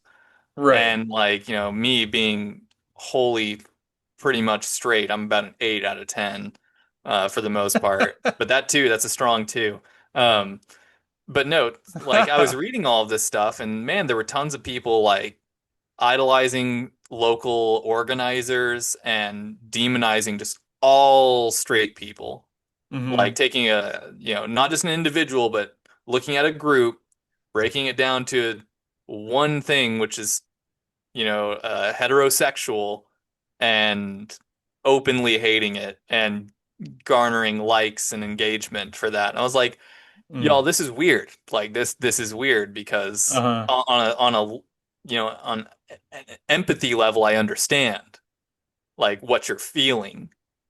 Right. And like, me being wholly pretty much straight, I'm about an 8 out of 10 for the most part. But that too, that's a strong two. Um, but no, like I was reading all of this stuff, and man, there were tons of people like idolizing local organizers and demonizing just all straight people. Like Hmm. taking not just an individual, but looking at a group, breaking it down to one thing, which is, heterosexual, and openly hating it and garnering likes and engagement for that. And I was like, y'all, Mm. this is weird. Like this is weird because Uh-huh. on an empathy level, I understand like what you're feeling,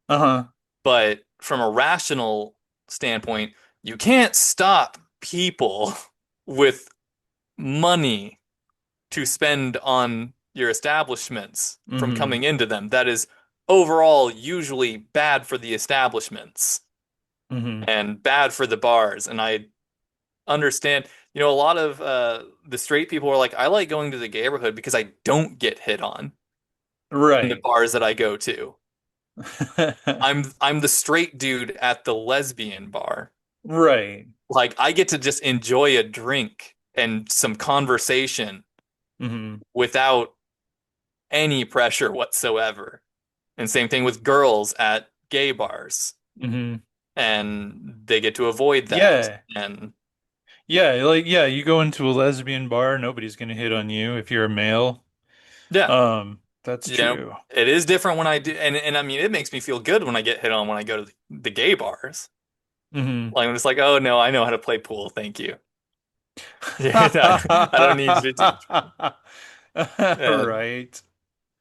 Uh-huh. but from a rational standpoint, you can't stop people with money to spend on your establishments from Hmm. coming into them. That is overall usually bad for the establishments Hmm. and bad for the bars. And I understand, a lot of the straight people are like, I like going to the neighborhood because I don't get hit on in the Right. bars that I go to. I'm the straight dude at the lesbian bar. Right. Like I get to just enjoy a drink and some conversation Hmm. without any pressure whatsoever. And same thing with girls at gay bars. Hmm. And they get to avoid that. Yeah. And Yeah, like yeah, you go into a lesbian bar, nobody's gonna hit on you if you're a male. yeah, That's you know, true. it is different when I do, and I mean, it makes me feel good when I get hit on when I go to the gay bars. Hmm. Like I'm just like, oh no, I know how to play pool. Thank you. I don't need you to teach me. And Right.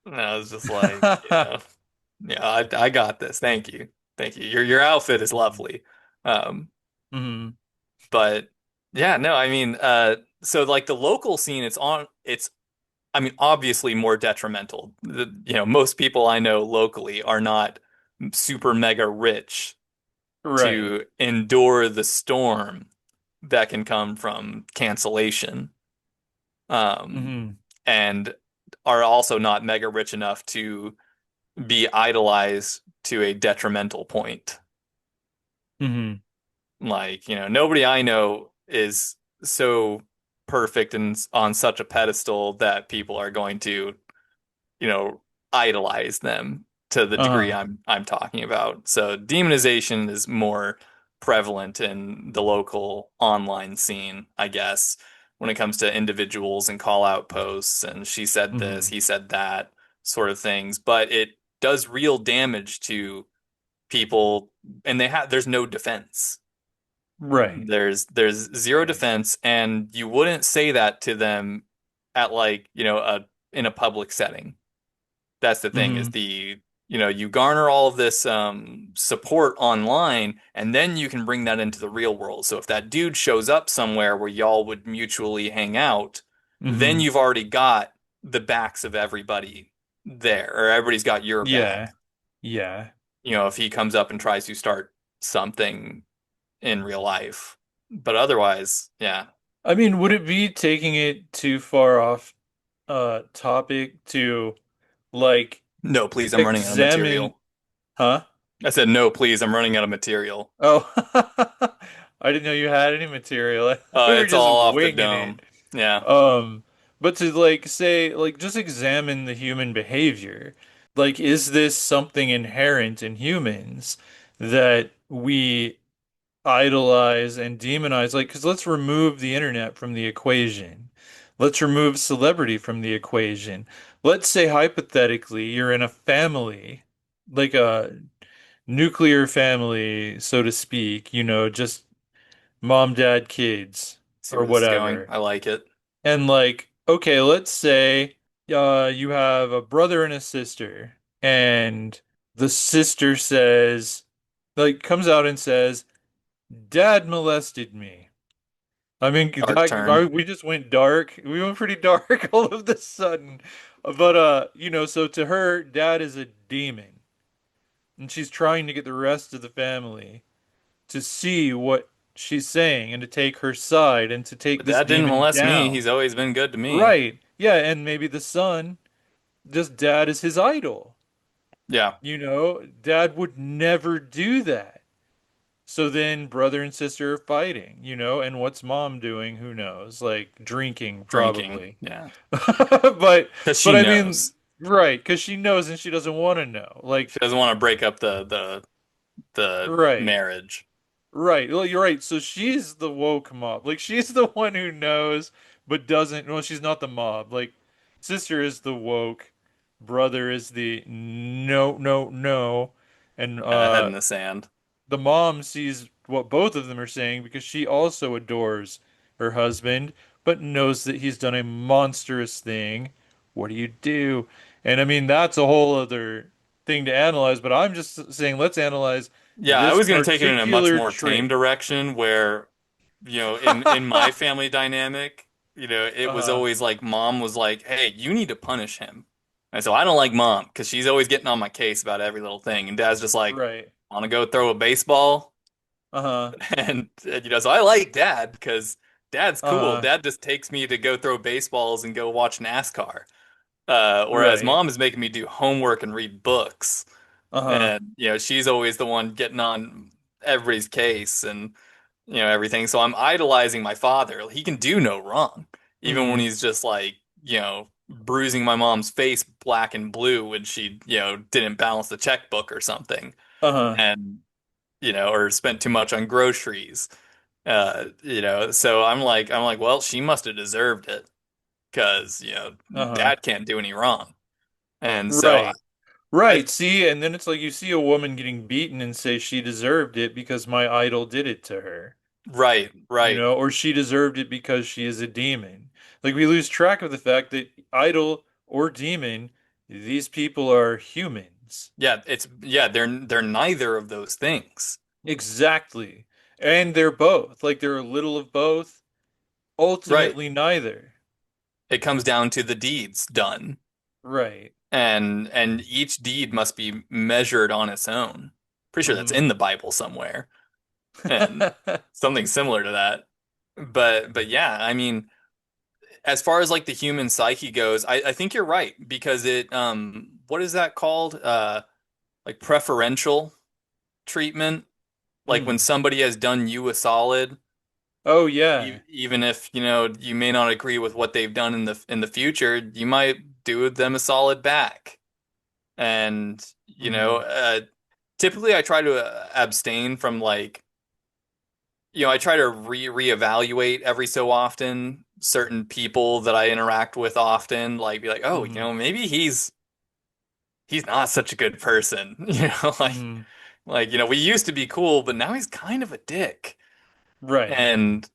I was just like, yeah, I got this. Thank you, thank you. Your outfit is lovely. Um, Hmm. but yeah, no, I mean, so like the local scene, it's I mean, obviously more detrimental. Most people I know locally are not super mega rich Right. to endure the storm that can come from cancellation, um, Hmm. and are also not mega rich enough to be idolized to a detrimental point. Hmm. Like, nobody I know is so perfect and on such a pedestal that people are going to you know, idolize them to the degree Uh-huh. I'm talking about. So demonization is more prevalent in the local online scene, I guess, when it comes to individuals and call out posts and she said this, Hmm. he said that sort of things. But it does real damage to people and there's no defense. Right. There's zero Right. defense and you wouldn't say that to them at like, in a public setting. That's the thing is Hmm. you garner all of this support online and then you can bring that into the real world. So if that dude shows up somewhere where y'all would mutually hang out, then Hmm. you've already got the backs of everybody there, or everybody's got your Yeah. back. Yeah. If he comes up and tries to start something in real life. But otherwise, yeah. I mean, would it be taking it too far off topic to like No, please, I'm running out of examine, material. huh? I said, no, please, I'm running out of material. Oh, I didn't know you had any material. I thought we were It's just all off the winging it. dome. Yeah. Um, but to like say, like just examine the human behavior. Like, is this something inherent in humans that we idolize and demonize? Like, because let's remove the internet from the equation. Let's remove celebrity from the equation. Let's say hypothetically you're in a family, like a nuclear family, so to speak, just mom, dad, kids, See or where this is going. whatever. I like it. And like, okay, let's say you have a brother and a sister, and the sister says, like, comes out and says, Dad molested me. I mean, Dark turn. we just went dark. We went pretty dark all of a sudden. But so to her, Dad is a demon, and she's trying to get the rest of the family to see what she's saying and to take her side and to take But this Dad didn't demon molest me. down. He's always been good to me. Right. Yeah, and maybe the son, just dad is his idol. Yeah. Dad would never do that. So then brother and sister are fighting, and what's mom doing? Who knows? Like drinking, Drinking. probably. Yeah. But Because she but I mean, knows. right, because she knows and she doesn't want to know. Like, She doesn't want to break up the right. marriage. Right. Well, you're right. So she's the woke mob. Like she's the one who knows but doesn't. Well, she's not the mob. Like sister is the woke, brother is the no, no, no, and Head in the sand. the mom sees what both of them are saying because she also adores her husband, but knows that he's done a monstrous thing. What do you do? And I mean, that's a whole other thing to analyze, but I'm just saying let's analyze Yeah, I This was going to take it in a much particular more tame trait. direction where, in my family dynamic, it was Uh-huh. always like mom was like, "Hey, you need to punish him." And so I don't like mom because she's always getting on my case about every little thing, and dad's just like, Right. "Want to go throw a baseball?" Uh-huh. And so I like dad because dad's cool. Uh-huh. Dad just takes me to go throw baseballs and go watch NASCAR. Whereas Right. mom is making me do homework and read books. Uh-huh. And, she's always the one getting on everybody's case and, everything. So I'm idolizing my father. He can do no wrong, even when Mm-hmm. he's just like, bruising my mom's face black and blue when she, didn't balance the checkbook or something. Uh-huh. And, or spent too much on groceries. So I'm like, well, she must have deserved it because, Uh-huh. dad can't do any wrong. And so Right. I, Right. See, and then it's like you see a woman getting beaten and say she deserved it because my idol did it to her. right, You right. know, or she deserved it because she is a demon. Like we lose track of the fact that idol or demon, these people are humans. Yeah, they're neither of those things. Exactly. And they're both. Like they're a little of both, Right. ultimately neither. It comes down to the deeds done. Right. And each deed must be measured on its own. Pretty sure that's Hmm. in the Bible somewhere. And something similar to that. But yeah, I mean, as far as like the human psyche goes, I think you're right because what is that called? Like preferential treatment. Like when Mm. somebody has done you a solid, Oh yeah. even if you may not agree with what they've done in the future, you might do them a solid back. And Hmm. typically I try to abstain from like I try to reevaluate every so often certain people that I interact with often, like be like, oh, Hmm. maybe he's not such a good person, Hmm. like we used to be cool, but now he's kind of a dick. Right. And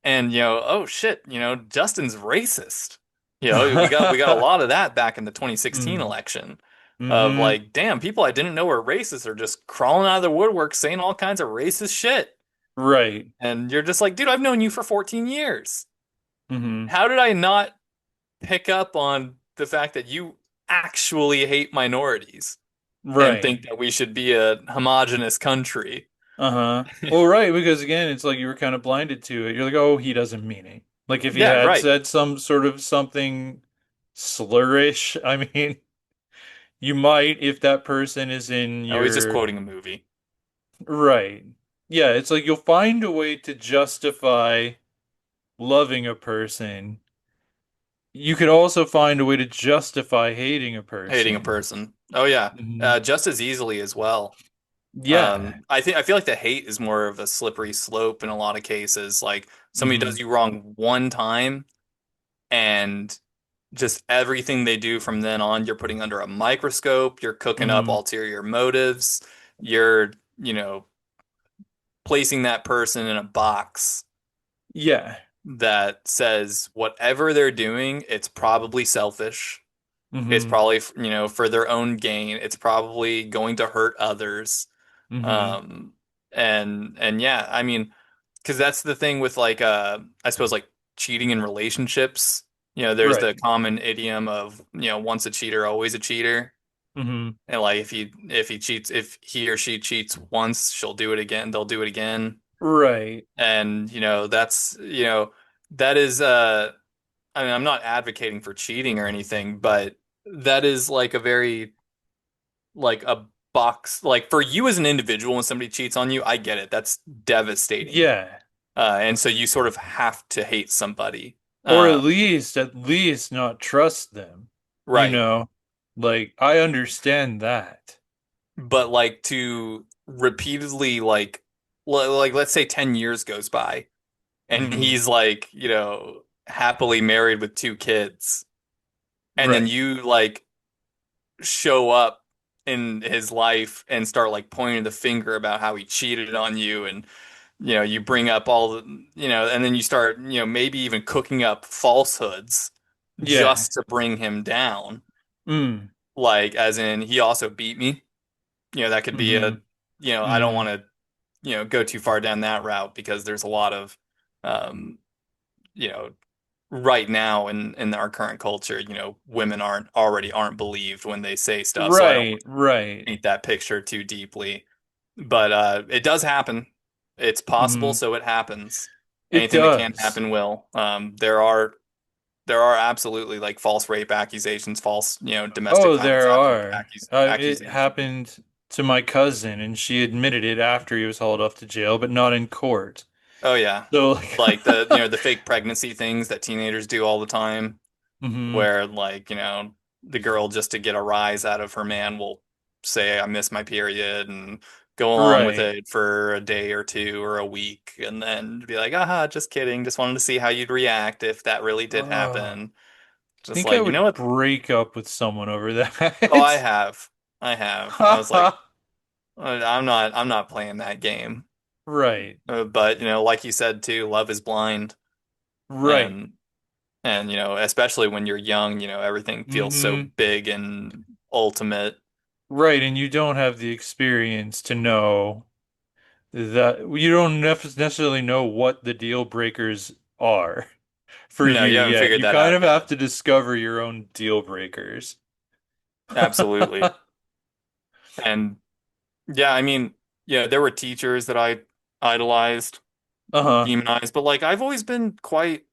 oh shit, Justin's racist. We got a lot of that back in the 2016 Mm. election of Hmm. like, damn, people I didn't know were racist are just crawling out of the woodwork saying all kinds of racist shit. Right. And you're just like, dude, I've known you for 14 years. Hmm. How did I not pick up on the fact that you actually hate minorities and Right. think that we should be a homogenous country? Uh-huh. Well, right, because again, it's like you were kind of blinded to it. You're like, oh, he doesn't mean it. Like if he Yeah, had right. said some sort of something slurish, I mean, you might if that person is in Oh, he's just your quoting a movie. right. Yeah, it's like you'll find a way to justify loving a person. You could also find a way to justify hating a Hating a person. person. Oh yeah, Hmm. just as easily as well. Yeah. I feel like the hate is more of a slippery slope in a lot of cases. Like somebody does Hmm. you wrong one time, and just everything they do from then on, you're putting under a microscope. You're cooking up Hmm. ulterior motives. You're, placing that person in a box Yeah. that says whatever they're doing, it's probably selfish. It's Hmm. probably, for their own gain. It's probably going to hurt others. Hmm. Um, and yeah, I mean, because that's the thing with like I suppose like cheating in relationships. There's the Right. common idiom of, once a cheater, always a cheater. Hmm. And like if he or she cheats once, she'll do it again, they'll do it again. Right. And that is I mean, I'm not advocating for cheating or anything, but that is like a very like a box like for you as an individual when somebody cheats on you, I get it. That's devastating. Yeah. And so you sort of have to hate somebody. Or Um, at least not trust them. You right. know, like I understand that. But like to repeatedly like let's say 10 years goes by and Hmm. he's like, happily married with two kids and then Right. you like show up in his life and start like pointing the finger about how he cheated on you and you bring up all the and then you start maybe even cooking up falsehoods Yeah. just to bring him down Mm. like as in he also beat me that could be a Hmm. I don't want Mm. to, go too far down that route because there's a lot of, um, you know, right now in our current culture, women aren't believed when they say stuff. So I don't Right, right. paint that picture too deeply. But it does happen. It's possible, Hmm. so it happens. It Anything that can does. happen will. There are absolutely like false rape accusations, false, domestic Oh, violence there are. It accusations. happened to my cousin, and she admitted it after he was hauled off to jail, but not in court. Oh yeah. So, like, Like the fake pregnancy things that teenagers do all the time, hmm, where like, the girl just to get a rise out of her man will say, I miss my period and go along with right. it for a day or two or a week and then be like, aha, just kidding. Just wanted to see how you'd react if that really did Oh, happen. I Just think I like, you know would what? break up with someone over Oh, I that. have. I have. I was like, I'm not playing that game. Right, But, like you said too, love is blind. right. And especially when you're young, everything feels so Hmm. big and ultimate. Right, and you don't have the experience to know that you don't necessarily know what the deal breakers are for No, you you haven't yet. figured You that kind out of have yet. to discover your own deal breakers. Absolutely. And yeah, I mean, yeah, there were teachers that I idolized, Uh-huh. demonized, but like I've always been quite,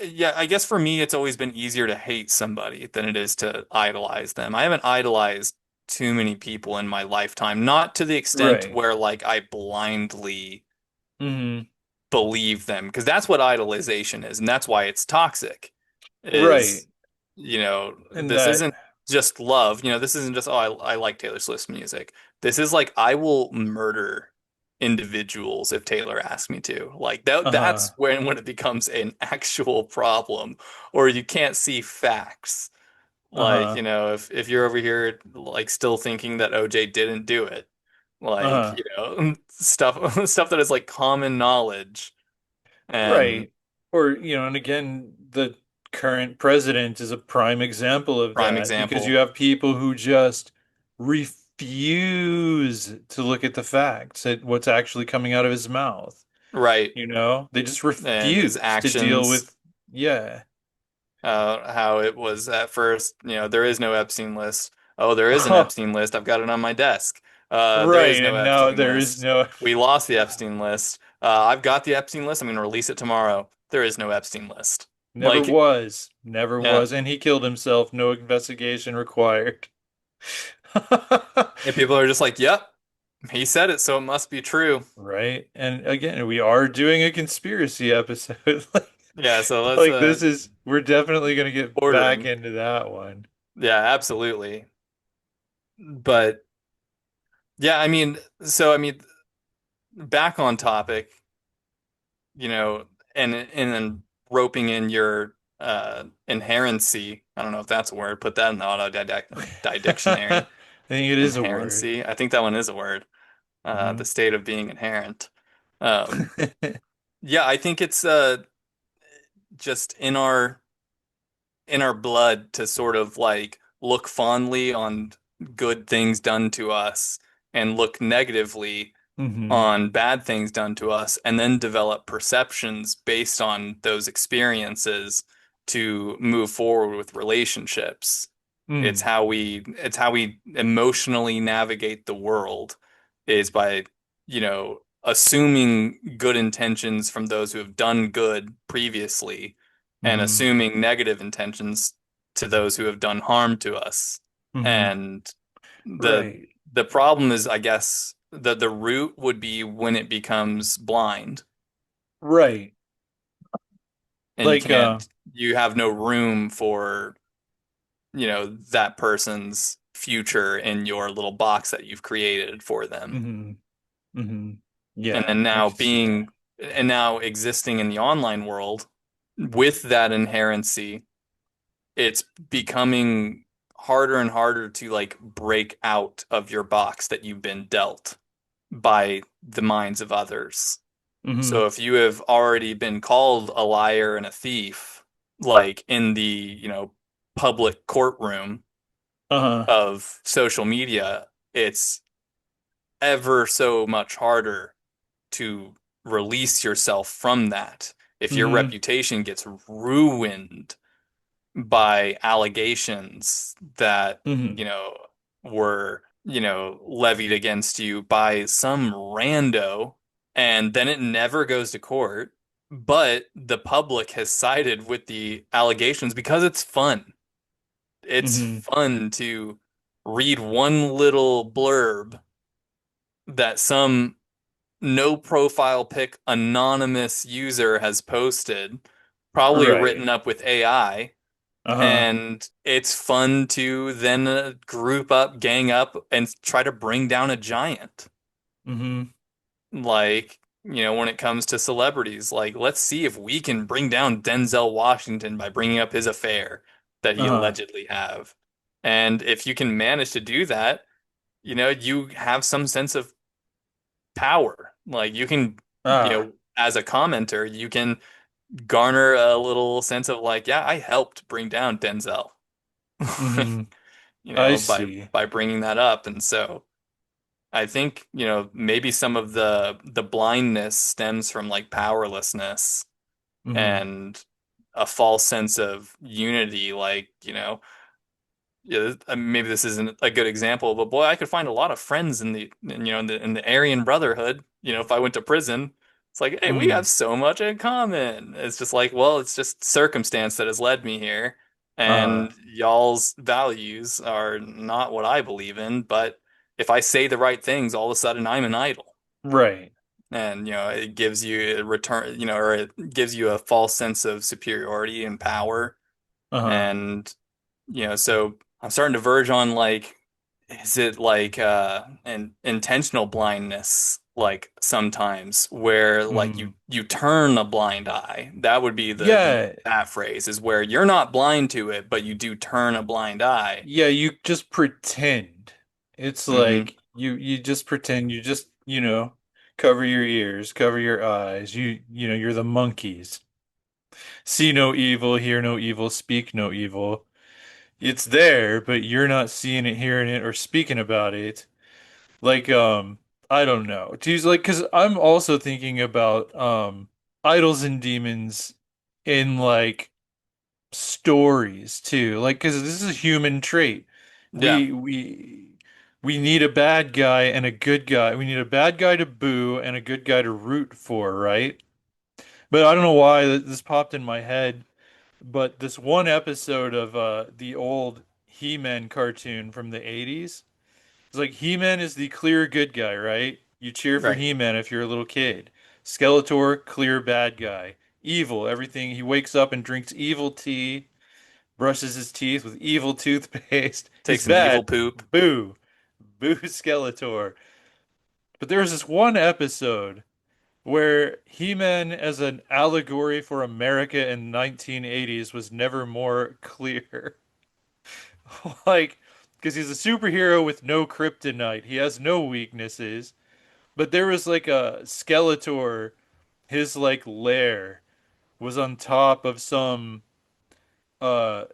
yeah, I guess for me, it's always been easier to hate somebody than it is to idolize them. I haven't idolized too many people in my lifetime, not to the extent Right. where like I blindly Hmm. believe them, because that's what idolization is, and that's why it's toxic. Right. Is, And this that, isn't just love. This isn't just, oh, I like Taylor Swift's music. This is like I will murder individuals if Taylor asks me to. Like that's uh-huh. when it becomes an actual problem, or you can't see facts. Like, Uh-huh. if you're over here like still thinking that OJ didn't do it, like, Uh-huh. stuff that is like common knowledge and Right. Or, and again, the current president is a prime example of prime that because you example. have people who just refuse to look at the facts, at what's actually coming out of his mouth. Right. They just And his refuse to deal actions, with, yeah. how it was at first, there is no Epstein list. Oh, there is an Oh, Epstein list. I've got it on my desk. There is right. no And now Epstein there is list. no, We lost the Epstein list. I've got the Epstein list. I'm going to release it tomorrow. There is no Epstein list. never Like, was, never yeah. was. And he killed himself, no investigation required. And people are just like, yep, he said it, so it must be true. Right. And again, we are doing a conspiracy episode. Like, Yeah, so let's like this is, we're definitely going to get back bordering. into that one. Yeah, absolutely. But yeah, I mean, back on topic, and then roping in your inherency. I don't know if that's a word. Put that in the I dictionary. think it is a word. Inherency. I think that one is a word. The Hmm. state of being inherent. Um, yeah, I think it's just in our blood to sort of like look fondly on good things done to us and look negatively Hmm. on bad things done to us and then develop perceptions based on those experiences to move forward with relationships. It's Mm. how we emotionally navigate the world is by, assuming good intentions from those who have done good previously and Hmm. assuming negative intentions to those who have done harm to us. Hmm. And the Right. the problem is, I guess, the root would be when it becomes blind Right. and Like, you have no room for, that person's future in your little box that you've created for them. hmm. Hmm. And Yeah, then I can see that. now existing in the online world with that inherency, it's becoming harder and harder to like break out of your box that you've been dealt by the minds of others. Hmm. So if you have already been called a liar and a thief, like in the, public courtroom Uh-huh. of social media, it's ever so much harder to release yourself from that. If your Hmm. reputation gets ruined by allegations that, Hmm. were, levied against you by some rando, and then it never goes to court, but the public has sided with the allegations because it's fun. It's Hmm. fun to read one little blurb that some no profile pic anonymous user has posted, probably Right. written up with AI, Uh-huh. and it's fun to then group up, gang up, and try to bring down a giant. Hmm. Like, when it comes to celebrities, like, let's see if we can bring down Denzel Washington by bringing up his affair that he Uh-huh. allegedly have. And if you can manage to do that, you have some sense of power. Like, you can, Ah. as a commenter, you can garner a little sense of like, yeah, I helped bring down Denzel, Hmm. I by see. bringing that up. And so I think, maybe some of the blindness stems from like powerlessness Hmm. and a false sense of unity. Like, yeah, maybe this isn't a good example, but boy, I could find a lot of friends in the Aryan Brotherhood. If I went to prison, it's like, hey, we Hmm. have so much in common. It's just like, well, it's just circumstance that has led me here, Uh-huh. and y'all's values are not what I believe in. But if I say the right things, all of a sudden I'm an idol, Right. and it gives you a return, or it gives you a false sense of superiority and power, Uh-huh. and so I'm starting to verge on like, is it like an intentional blindness, like sometimes where like Hmm. you turn a blind eye. That would be the Yeah. that phrase is where you're not blind to it, but you do turn a blind eye. Yeah, you just pretend. It's Hmm. like you just pretend you just, cover your ears, cover your eyes. You're the monkeys. See no evil, hear no evil, speak no evil. It's there, but you're not seeing it, hearing it, or speaking about it. Like, I don't know. Geez, like, because I'm also thinking about idols and demons in like stories too. Like, because this is a human trait. Yeah. We need a bad guy and a good guy. We need a bad guy to boo and a good guy to root for, right? But I don't know why this popped in my head. But this one episode of the old He-Man cartoon from the 80s, it's like He-Man is the clear good guy, right? You cheer for Right. He-Man if you're a little kid. Skeletor, clear bad guy. Evil, everything. He wakes up and drinks evil tea, brushes his teeth with evil toothpaste. He's Takes an evil bad. poop. Boo. Boo Skeletor. But there was this one episode where He-Man as an allegory for America in 1980s was never more clear. Like, because he's a superhero with no kryptonite. He has no weaknesses. But there was like a Skeletor, his like lair was on top of some uh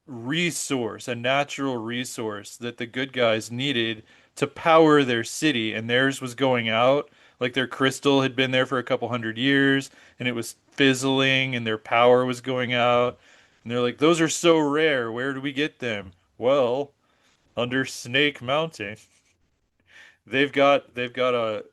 resource, a natural resource that the good guys needed to power their city, and theirs was going out. Like their crystal had been there for a couple hundred years, and it was fizzling, and their power was going out. And they're like, "Those are so rare. Where do we get them?" Well, under Snake Mountain. They've got a They've got oil.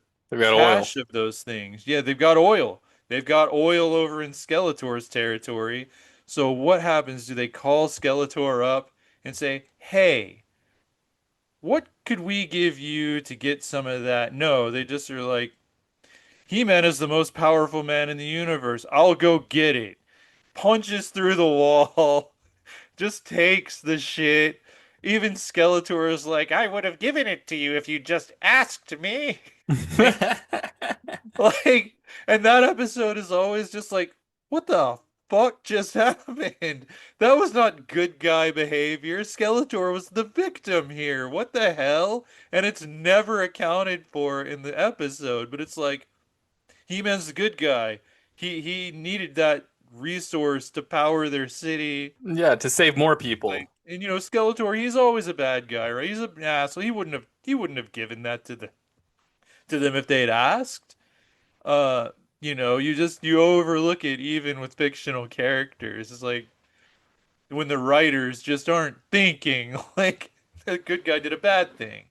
cache of those things. Yeah, they've got oil. They've got oil over in Skeletor's territory. So what happens? Do they call Skeletor up and say, "Hey, what could we give you to get some of that?" No, they just are like, "He-Man is the most powerful man in the universe. I'll go get it." Punches through the wall, just takes the shit. Even Skeletor is like, "I would have given it to you if you just asked me." Like, and that episode is always just like, what the fuck just happened? That was not good guy behavior. Skeletor was the victim here. What the hell? And it's never accounted for in the episode, but it's like He-Man's the good guy. He needed that resource to power their city. Yeah, to save more Like, people. And Skeletor, he's always a bad guy, right? He's a asshole. He wouldn't have given that to them if they'd asked. Uh, you overlook it even with fictional characters. It's like when the writers just aren't thinking like the good guy did a bad thing.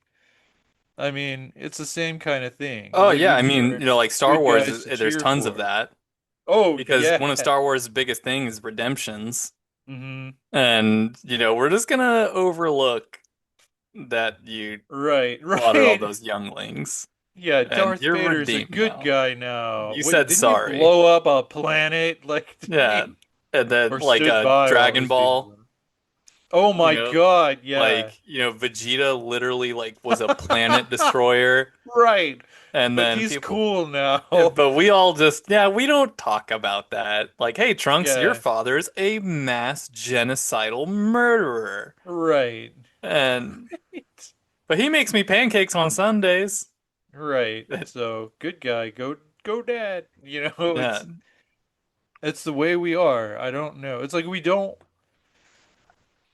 I mean, it's the same kind of thing. It's Oh like yeah, we I need mean, our you know, like Star good Wars, guys to there's cheer tons of for. that Oh because yeah. one of Star Wars' biggest things is redemptions, Hmm. and we're just gonna overlook that you Right, slaughtered all right. those younglings, Yeah, and Darth you're Vader's a redeemed good now. guy now. You Wait, said didn't he sorry. blow up a planet? Like, didn't Yeah, he? and then Or like stood by while it Dragon was being Ball, blown up? Oh you my know, God, yeah. Vegeta literally like was a planet destroyer, Right. and But then he's people, cool now. but we all just, yeah, we don't talk about that. Like, hey, Trunks, your Yeah, father's a mass genocidal murderer, right. and but he makes me pancakes on Sundays. Right. So, good guy, go dad. Yeah, It's the way we are. I don't know. It's like we don't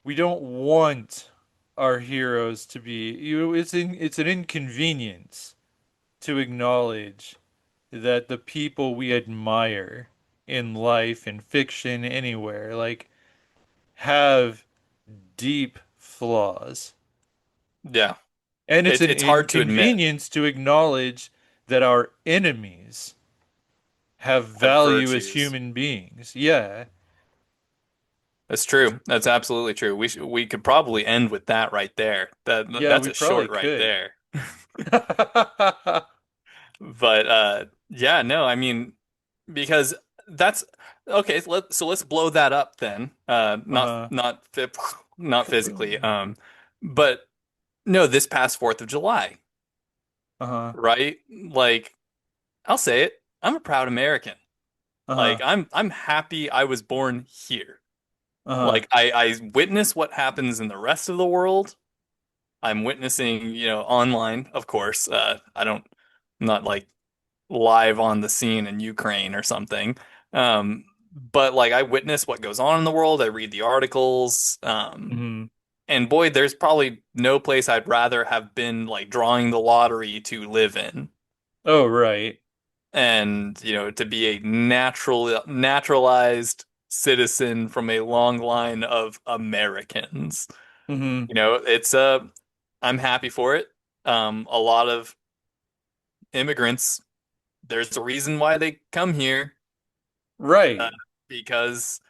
want our heroes to be it's an inconvenience to acknowledge that the people we admire in life, in fiction, anywhere, like have deep flaws. yeah. And it's an It's hard to admit. inconvenience to acknowledge that our enemies have Have value as virtues. human beings. Yeah. That's true. That's absolutely true. We could probably end with that right there. Yeah, That's we a probably short right could. there. But yeah, no, I mean because that's okay, so let's blow that up then. Uh-huh. Not physically. Kaboom. But no, this past 4th of July, Uh-huh. right? Like I'll say it. I'm a proud American. Like Uh-huh. I'm happy I was born here. Uh-huh. Like I witness what happens in the rest of the world. I'm witnessing, online, of course. I'm not like live on the scene in Ukraine or something. But like I witness what goes on in the world. I read the articles. Hmm. And boy, there's probably no place I'd rather have been like drawing the lottery to live in. Oh, right. And, to be a naturalized citizen from a long line of Americans. Hmm. It's I'm happy for it. A lot of immigrants, there's a reason why they come here, uh, Right. because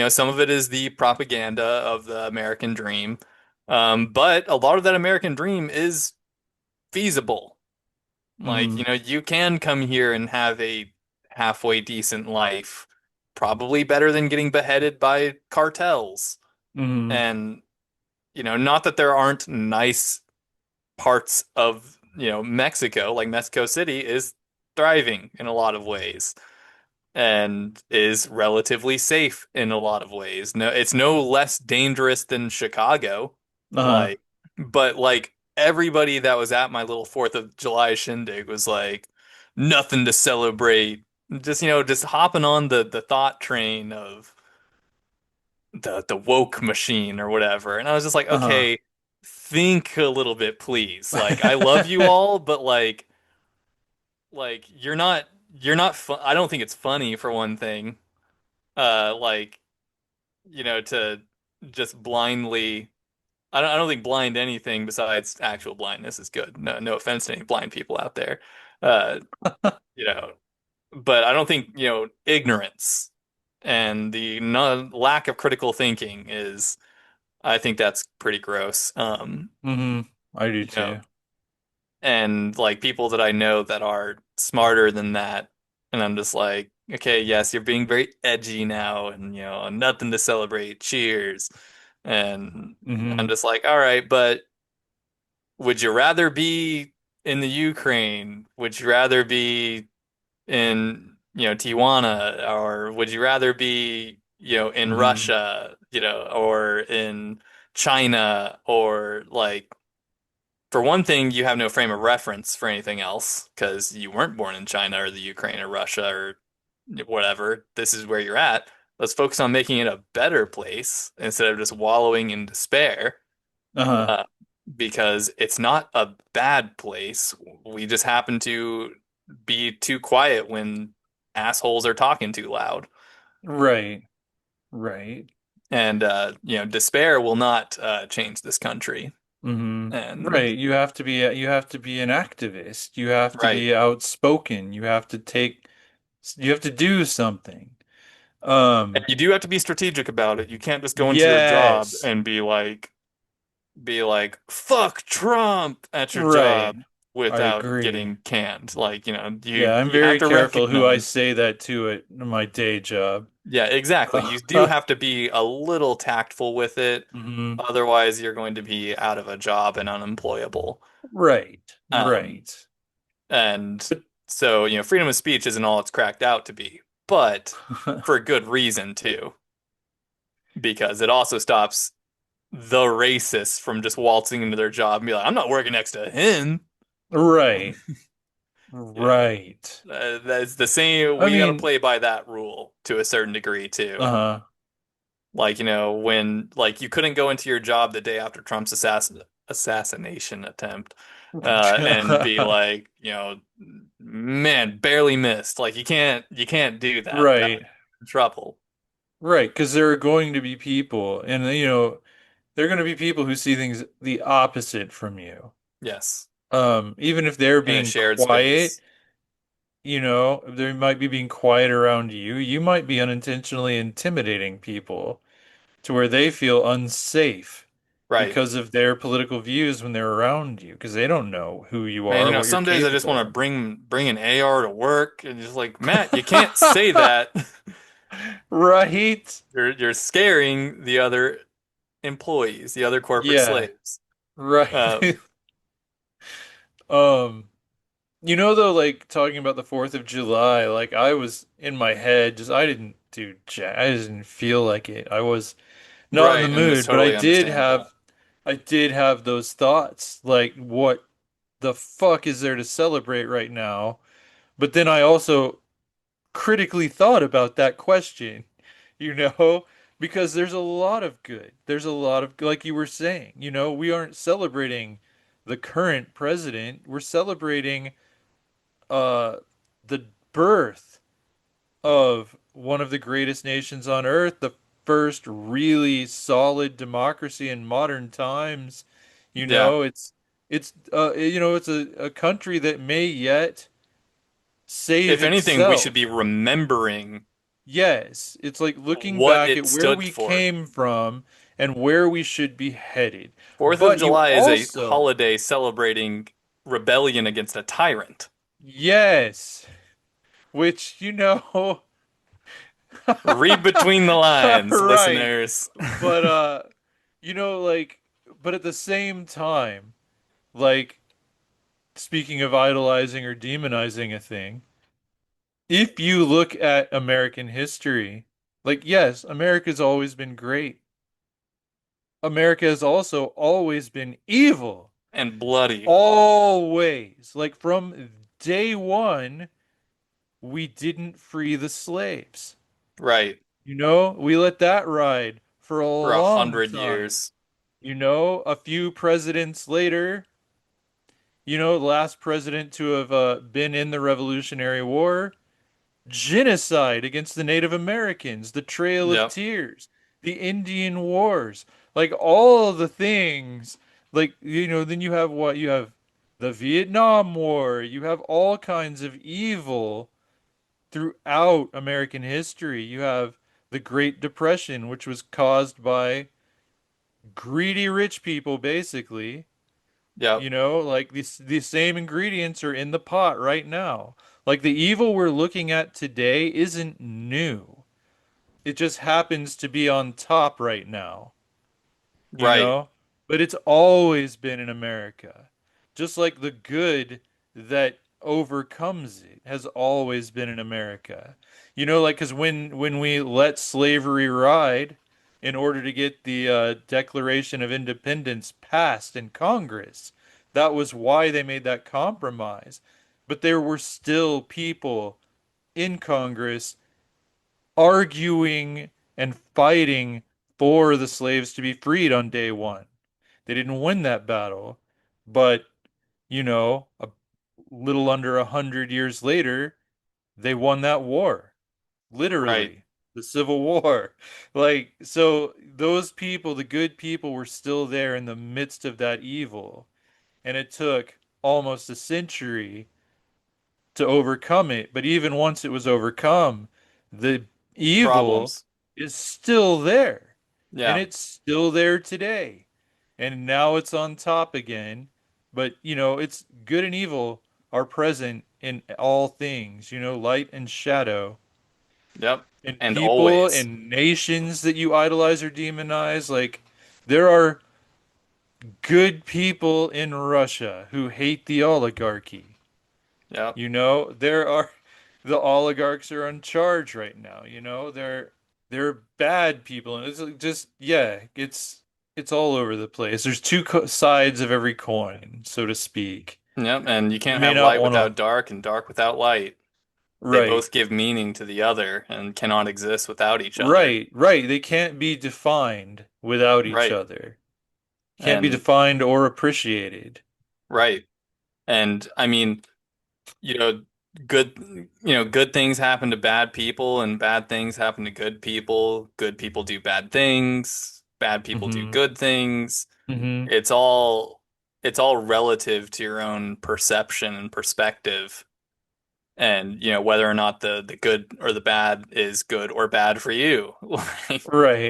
some of it is the propaganda of the American dream, but a lot of that American dream is feasible. Like, Hmm. you can come here and have a halfway decent life, probably better than getting beheaded by cartels. Hmm. And not that there aren't nice parts of, Mexico, like Mexico City is thriving in a lot of ways and is relatively safe in a lot of ways. No, it's no less dangerous than Chicago. Uh-huh. Like, but like everybody that was at my little 4th of July shindig was like nothing to celebrate. Just hopping on the thought train of the woke machine or whatever. And I was just like, Uh-huh. okay, think a little bit, please. Like, I love you all, but like you're not fun. I don't think it's funny for one thing. Like, to just blindly. I don't think blind anything besides actual blindness is good. No offense to any blind people out there. Uh, you know, but I don't think, ignorance and the no lack of critical thinking is, I think that's pretty gross. Hmm. I do You know, too. and like people that I know that are smarter than that, and I'm just like, okay, yes, you're being very edgy now, and nothing to celebrate. Cheers. And I'm Hmm. just like, all right, but would you rather be in the Ukraine? Would you rather be in, Tijuana, or would you rather be, in Hmm. Russia, or in China, or like for one thing, you have no frame of reference for anything else because you weren't born in China or the Ukraine or Russia or whatever. This is where you're at. Let's focus on making it a better place instead of just wallowing in despair. Uh-huh. Uh, because it's not a bad place. We just happen to be too quiet when assholes are talking too loud. Right. Right. And despair will not change this country. Hmm. And Right. You have to be an activist. You have to right. be outspoken. You have to do something. And Um, you do have to be strategic about it. You can't just go into your job yes. and be like, fuck Trump at your Right. job I without agree. getting canned. Like, you Yeah, I'm you have very to careful who I recognize. say that to at my day job. Yeah, exactly. You do have to be a little tactful with it. Hmm. Otherwise, you're going to be out of a job and unemployable. Right. Um, Right. and But so, freedom of speech isn't all it's cracked out to be, but for good reason too, because it also stops the racists from just waltzing into their job and be like, I'm not working next to him. right. You know, Right. that's the same. I We got to mean, play by that rule to a certain degree too. uh-huh. Like, when like you couldn't go into your job the day after Trump's assassination attempt, and be like, man, barely missed. Like you can't do that. That Right. trouble. Right, because there are going to be people, and there are going to be people who see things the opposite from you. Yes, Even if they're in a being shared quiet, space. they might be being quiet around you. You might be unintentionally intimidating people to where they feel unsafe Right. because of their political views when they're around you, because they don't know who you Man, are, what you're some days I just want capable to of. bring an AR to work and just like, Matt, you can't say that. Right? You're scaring the other employees, the other corporate Yeah, slaves. right. Uh, Um, though, like talking about the 4th of July, like I was in my head, just I didn't do jack, I just didn't feel like it. I was not in the right, and that's mood, but I totally did understandable. have I did have those thoughts, like what the fuck is there to celebrate right now? But then I also critically thought about that question, you know, because there's a lot of good. There's a lot of, like you were saying, we aren't celebrating the current president. We're celebrating uh the birth of one of the greatest nations on earth, the first really solid democracy in modern times. Yeah. It's a country that may yet save If anything, we should itself. be remembering Yes, it's like looking what back it at where stood we for. came from and where we should be headed. Fourth of But you July is a also, holiday celebrating rebellion against a tyrant. yes, which, Read between the lines, right. listeners. But like, but at the same time, like, speaking of idolizing or demonizing a thing, if you look at American history, like, yes, America's always been great. America has also always been evil. And bloody. Always. Like, from day one, we didn't free the slaves. Right. We let that ride for a For a long hundred time. years. A few presidents later, the last president to have been in the Revolutionary War, genocide against the Native Americans, the Trail of Yep. Tears, the Indian Wars, like all of the things. Like, then you have what? You have the Vietnam War, you have all kinds of evil throughout American history. You have the Great Depression, which was caused by greedy rich people, basically. Yep. Like these same ingredients are in the pot right now. Like the evil we're looking at today isn't new. It just happens to be on top right now, you Right. know? But it's always been in America. Just like the good that overcomes it has always been in America. Like, because when we let slavery ride in order to get the Declaration of Independence passed in Congress, that was why they made that compromise. But there were still people in Congress arguing and fighting for the slaves to be freed on day one. They didn't win that battle, but a little under 100 years later, they won that war. Right. Literally, the Civil War. Like, so those people, the good people, were still there in the midst of that evil. And it took almost a century to overcome it. But even once it was overcome, the evil Problems. is still there. And Yeah. it's still there today. And now it's on top again. But, it's good and evil are present in all things, light and shadow. Yep. And And people always. and nations that you idolize or demonize, like there are good people in Russia who hate the oligarchy. Yep. There are the oligarchs are in charge right now. They're bad people, and it's like just yeah, it's all over the place. There's two co sides of every coin, so to speak. Yep. And you You can't may have not light want to, without dark and dark without light. They right, both give meaning to the other and cannot exist without each other. right. They can't be defined without each Right. other. Can't be And defined or appreciated. right. And I mean, you know, good things happen to bad people and bad things happen to good people. Good people do bad things. Bad people do Hmm. good things. Hmm. It's all it's all relative to your own perception and perspective. And, whether or not the good or the bad is good or bad for you. Like,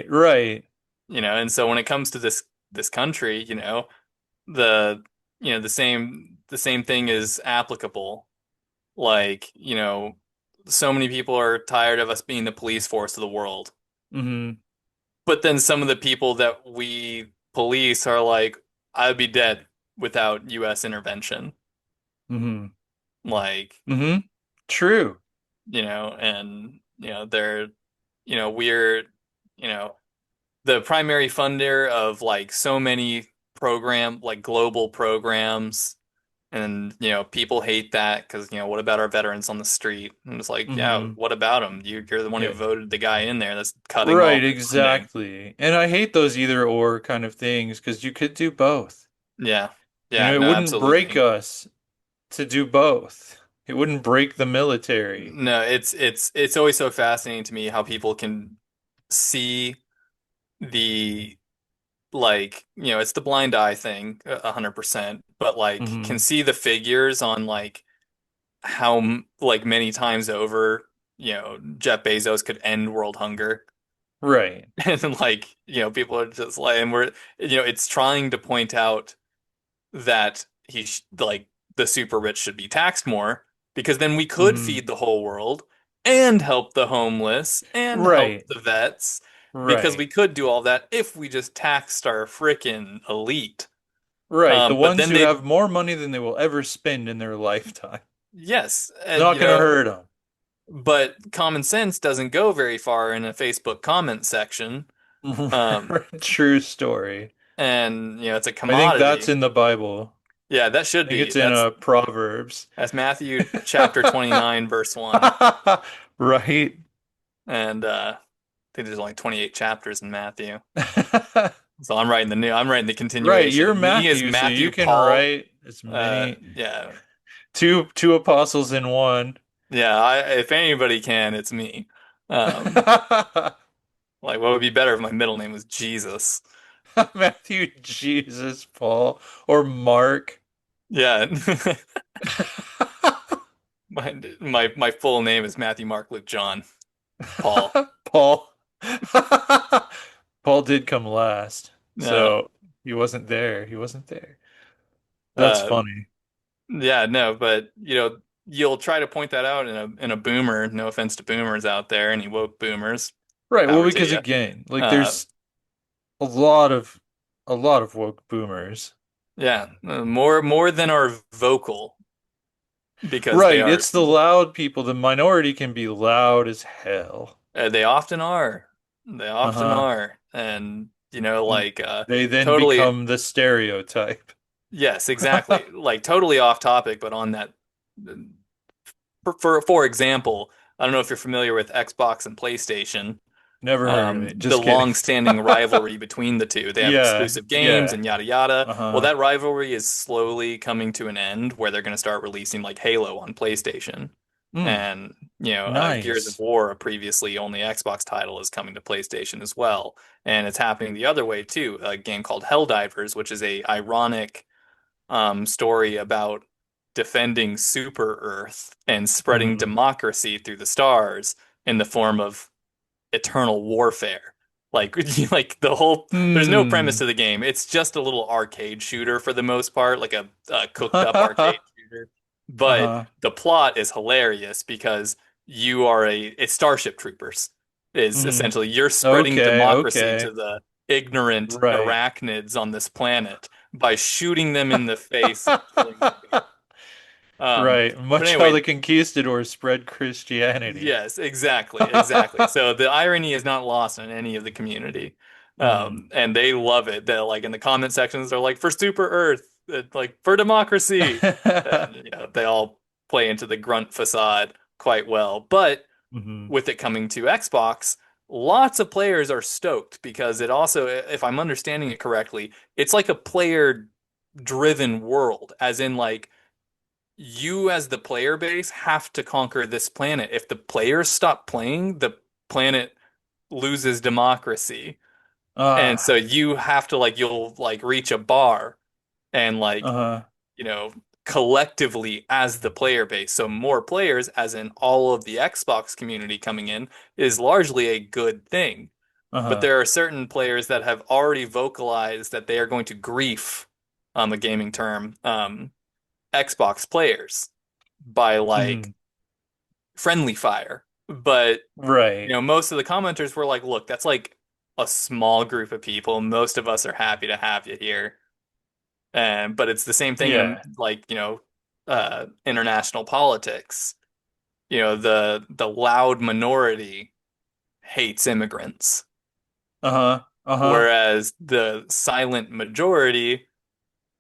Right. and so when it comes to this country, the the same thing is applicable. Like, so many people are tired of us being the police force of the world. Hmm. But then some of the people that we police are like, I'd be dead without US intervention. Hmm. Like, Hmm. True. and they're we're the primary funder of like so many like global programs. And, people hate that because, what about our veterans on the street? And it's like, yeah, Hmm. what about them? You're the one who Yeah. voted the guy in there that's cutting all Right, the funding. exactly. And I hate those either or kind of things because you could do both. Yeah. Yeah, It no, wouldn't break absolutely. us to do both. It wouldn't break the military. No, it's always so fascinating to me how people can see the it's the blind eye thing, 100%, but like can Hmm. see the figures on like how like many times over, Jeff Bezos could end world hunger. Right. And like, people are just like, and it's trying to point out that like the super rich should be taxed more because then we could Hmm. feed the whole world and help the homeless and help Right. the vets because we Right. could do all that if we just taxed our frickin' elite. Right. The But ones then who they, have more money than they will ever spend in their lifetime. yes, It's and not going to hurt them. but common sense doesn't go very far in a Facebook comment section. Um, True story. and it's a I think that's commodity. in the Bible. Yeah, that should I think be. it's in Proverbs. That's Matthew chapter 29 verse 1. Right? And I think there's only 28 chapters in Matthew. So I'm writing the Right, you're continuation. Me as Matthew, so you Matthew can Paul. write as many Yeah. two apostles in one. Yeah, if anybody can, it's me. Um, like what would be better if my middle name was Jesus? Matthew, Jesus, Paul, or Mark. Yeah. My full name is Matthew Mark Luke John Paul. Paul. Paul did come last, Yeah. so he wasn't there. He wasn't there. That's Uh, funny. yeah, no, but you'll try to point that out in a boomer. No offense to boomers out there, any woke boomers. Right, well, Power to because you. again, like Uh, there's a lot of woke boomers. yeah, more than are vocal because they Right, are it's the loud people. The minority can be loud as hell. they often are. They often Uh-huh. are. And like They then totally become the stereotype. yes, exactly. Like totally off topic, but on that for example, I don't know if you're familiar with Xbox and PlayStation. Never heard of it. The Just kidding. long-standing rivalry between the two. They have Yeah, exclusive games yeah. and yada yada. Well, Uh-huh. that rivalry is slowly coming to an end where they're going to start releasing like Halo on PlayStation. Mm, And, Gears of nice. War, a previously only Xbox title, is coming to PlayStation as well. And it's happening the other way too. A game called Helldivers, which is a ironic story about defending Super Earth and spreading Mm. democracy through the stars in the form of eternal warfare. Like like there's no premise Hmm. to the game. It's just a little arcade shooter for the most part, like a cooked up arcade shooter. But Uh-huh. the plot is hilarious because it's Starship Troopers is Mm. essentially you're spreading Okay, democracy okay. to the ignorant Right. arachnids on this planet by shooting them in the face and killing their babies. Right. But Much how anyway, the conquistadors spread Christianity. yes, exactly, exactly. So the irony is not lost on any of the community. Mm. And they love it. They're like in the comment sections, they're like for Super Earth, like for democracy. And they all play into the grunt facade quite well. But Hmm. with it coming to Xbox, lots of players are stoked because it also, if I'm understanding it correctly, it's like a player driven world, as in like you as the player base have to conquer this planet. If the players stop playing, the planet loses democracy. And so Ah. you have to like you'll like reach a bar and like, Uh-huh. you know, collectively as the player base. So more players, as in all of the Xbox community coming in, is largely a good thing. But Uh-huh. there are certain players that have already vocalized that they are going to grief, a gaming term, Xbox players by like Mm. friendly fire. But, Right. most of the commenters were like, look, that's like a small group of people. Most of us are happy to have you here. And but it's the same thing in Yeah. like, international politics. The loud minority hates immigrants, Uh-huh. Uh-huh. whereas the silent majority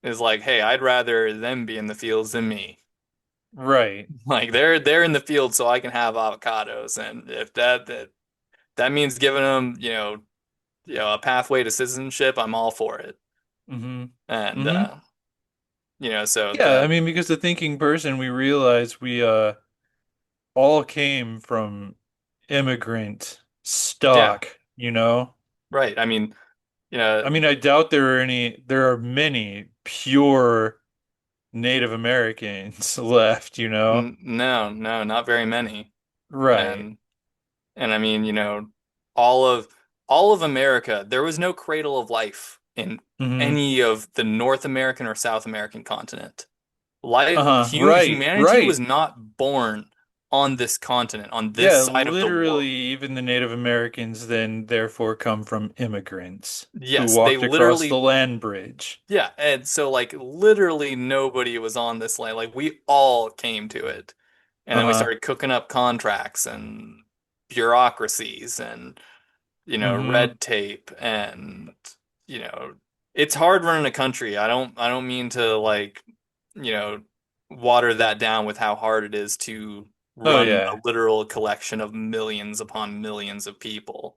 is like, hey, I'd rather them be in the fields than me. Right. Like they're in the field so I can have avocados, and if that means giving them, a pathway to citizenship, I'm all for it. Mm-hmm. And Mm-hmm. so Yeah, I the mean, because the thinking person, we realize we all came from immigrant yeah, stock, you know? right. I mean, I mean, I doubt there are many pure Native Americans left, you know? no, no, not very many. Right. And I mean, all of all of America, there was no cradle of life in Mm-hmm. any of the North American or South American continent. Life, Uh-huh. Right. humanity was Right. not born on this continent, on this Yeah, side of the literally, world. even the Native Americans then therefore come from immigrants who Yes, they walked across the literally, land bridge. yeah, and so like literally nobody was on this land. Like we all came to it. And then we Uh-huh. started cooking up contracts and bureaucracies and, Mm-hmm. red tape and, you know, it's hard running a country. I don't mean to like, you know, water that down with how hard it is to Oh run a yeah. literal collection of millions upon millions of people.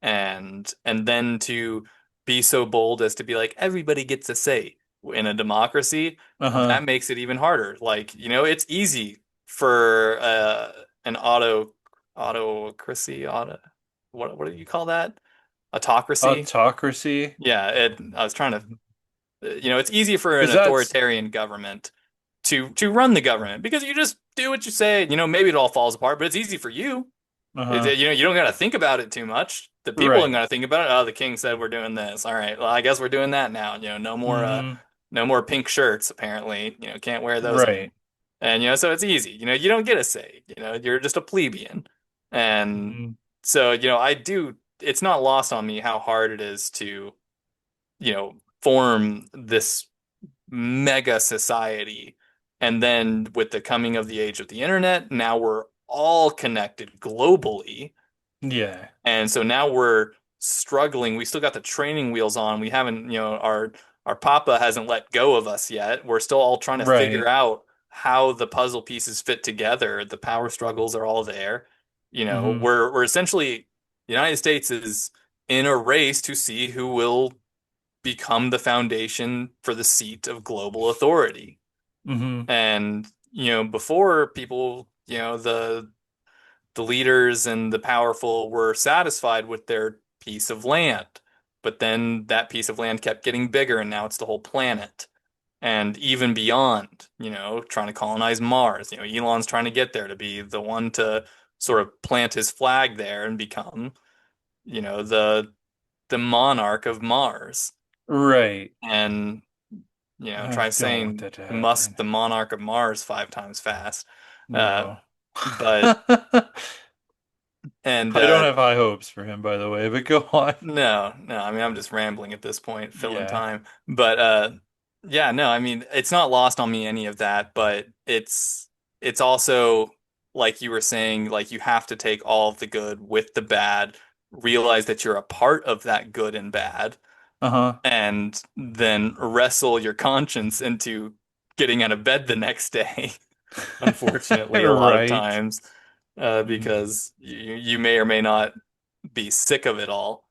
And then to be so bold as to be like everybody gets a say in a democracy, Uh-huh. that makes it even harder. Like, it's easy for an autocracy, what do you call that? Autocracy? Autocracy. Yeah, I was trying to, it's easy for an Because that's authoritarian government to run the government because you just do what you say. Maybe it all falls apart, but it's easy for you. uh-huh. You don't got to think about it too much. The people aren't Right. got to think about it. Oh, the king said we're doing this. All right, well, I guess we're doing that now. Mm-hmm. No more pink shirts. Apparently, can't wear those anymore. Right. And so it's easy. You don't get a say. You're just a plebeian. And Mm-hmm. so I do. It's not lost on me how hard it is to form this mega society. And then with the coming of the age of the internet, now we're all connected globally. Yeah. And so now we're struggling. We still got the training wheels on. We haven't, our papa hasn't let go of us yet. We're still all trying to figure Right. out how the puzzle pieces fit together. The power struggles are all there. Hmm. We're essentially the United States is in a race to see who will become the foundation for the seat of global authority. Hmm. And, before people, the leaders and the powerful were satisfied with their piece of land. But then that piece of land kept getting bigger, and now it's the whole planet. And even beyond, trying to colonize Mars. Elon's trying to get there to be the one to sort of plant his flag there and become, the monarch of Mars. Right. And, I try don't want saying that to Musk happen. the monarch of Mars 5 times fast. Uh, No. but and I don't have high hopes for him, by the way, but go on. No, no, I mean I'm just rambling at this point, filling Yeah. time. But yeah, no, I mean it's not lost on me any of that, but it's also like you were saying, like you have to take all of the good with the bad, realize that you're a part of that good and bad, Uh-huh. and then wrestle your conscience into getting out of bed the next day. Unfortunately, a lot of Right. times, Hmm. because you may or may not be sick of it all,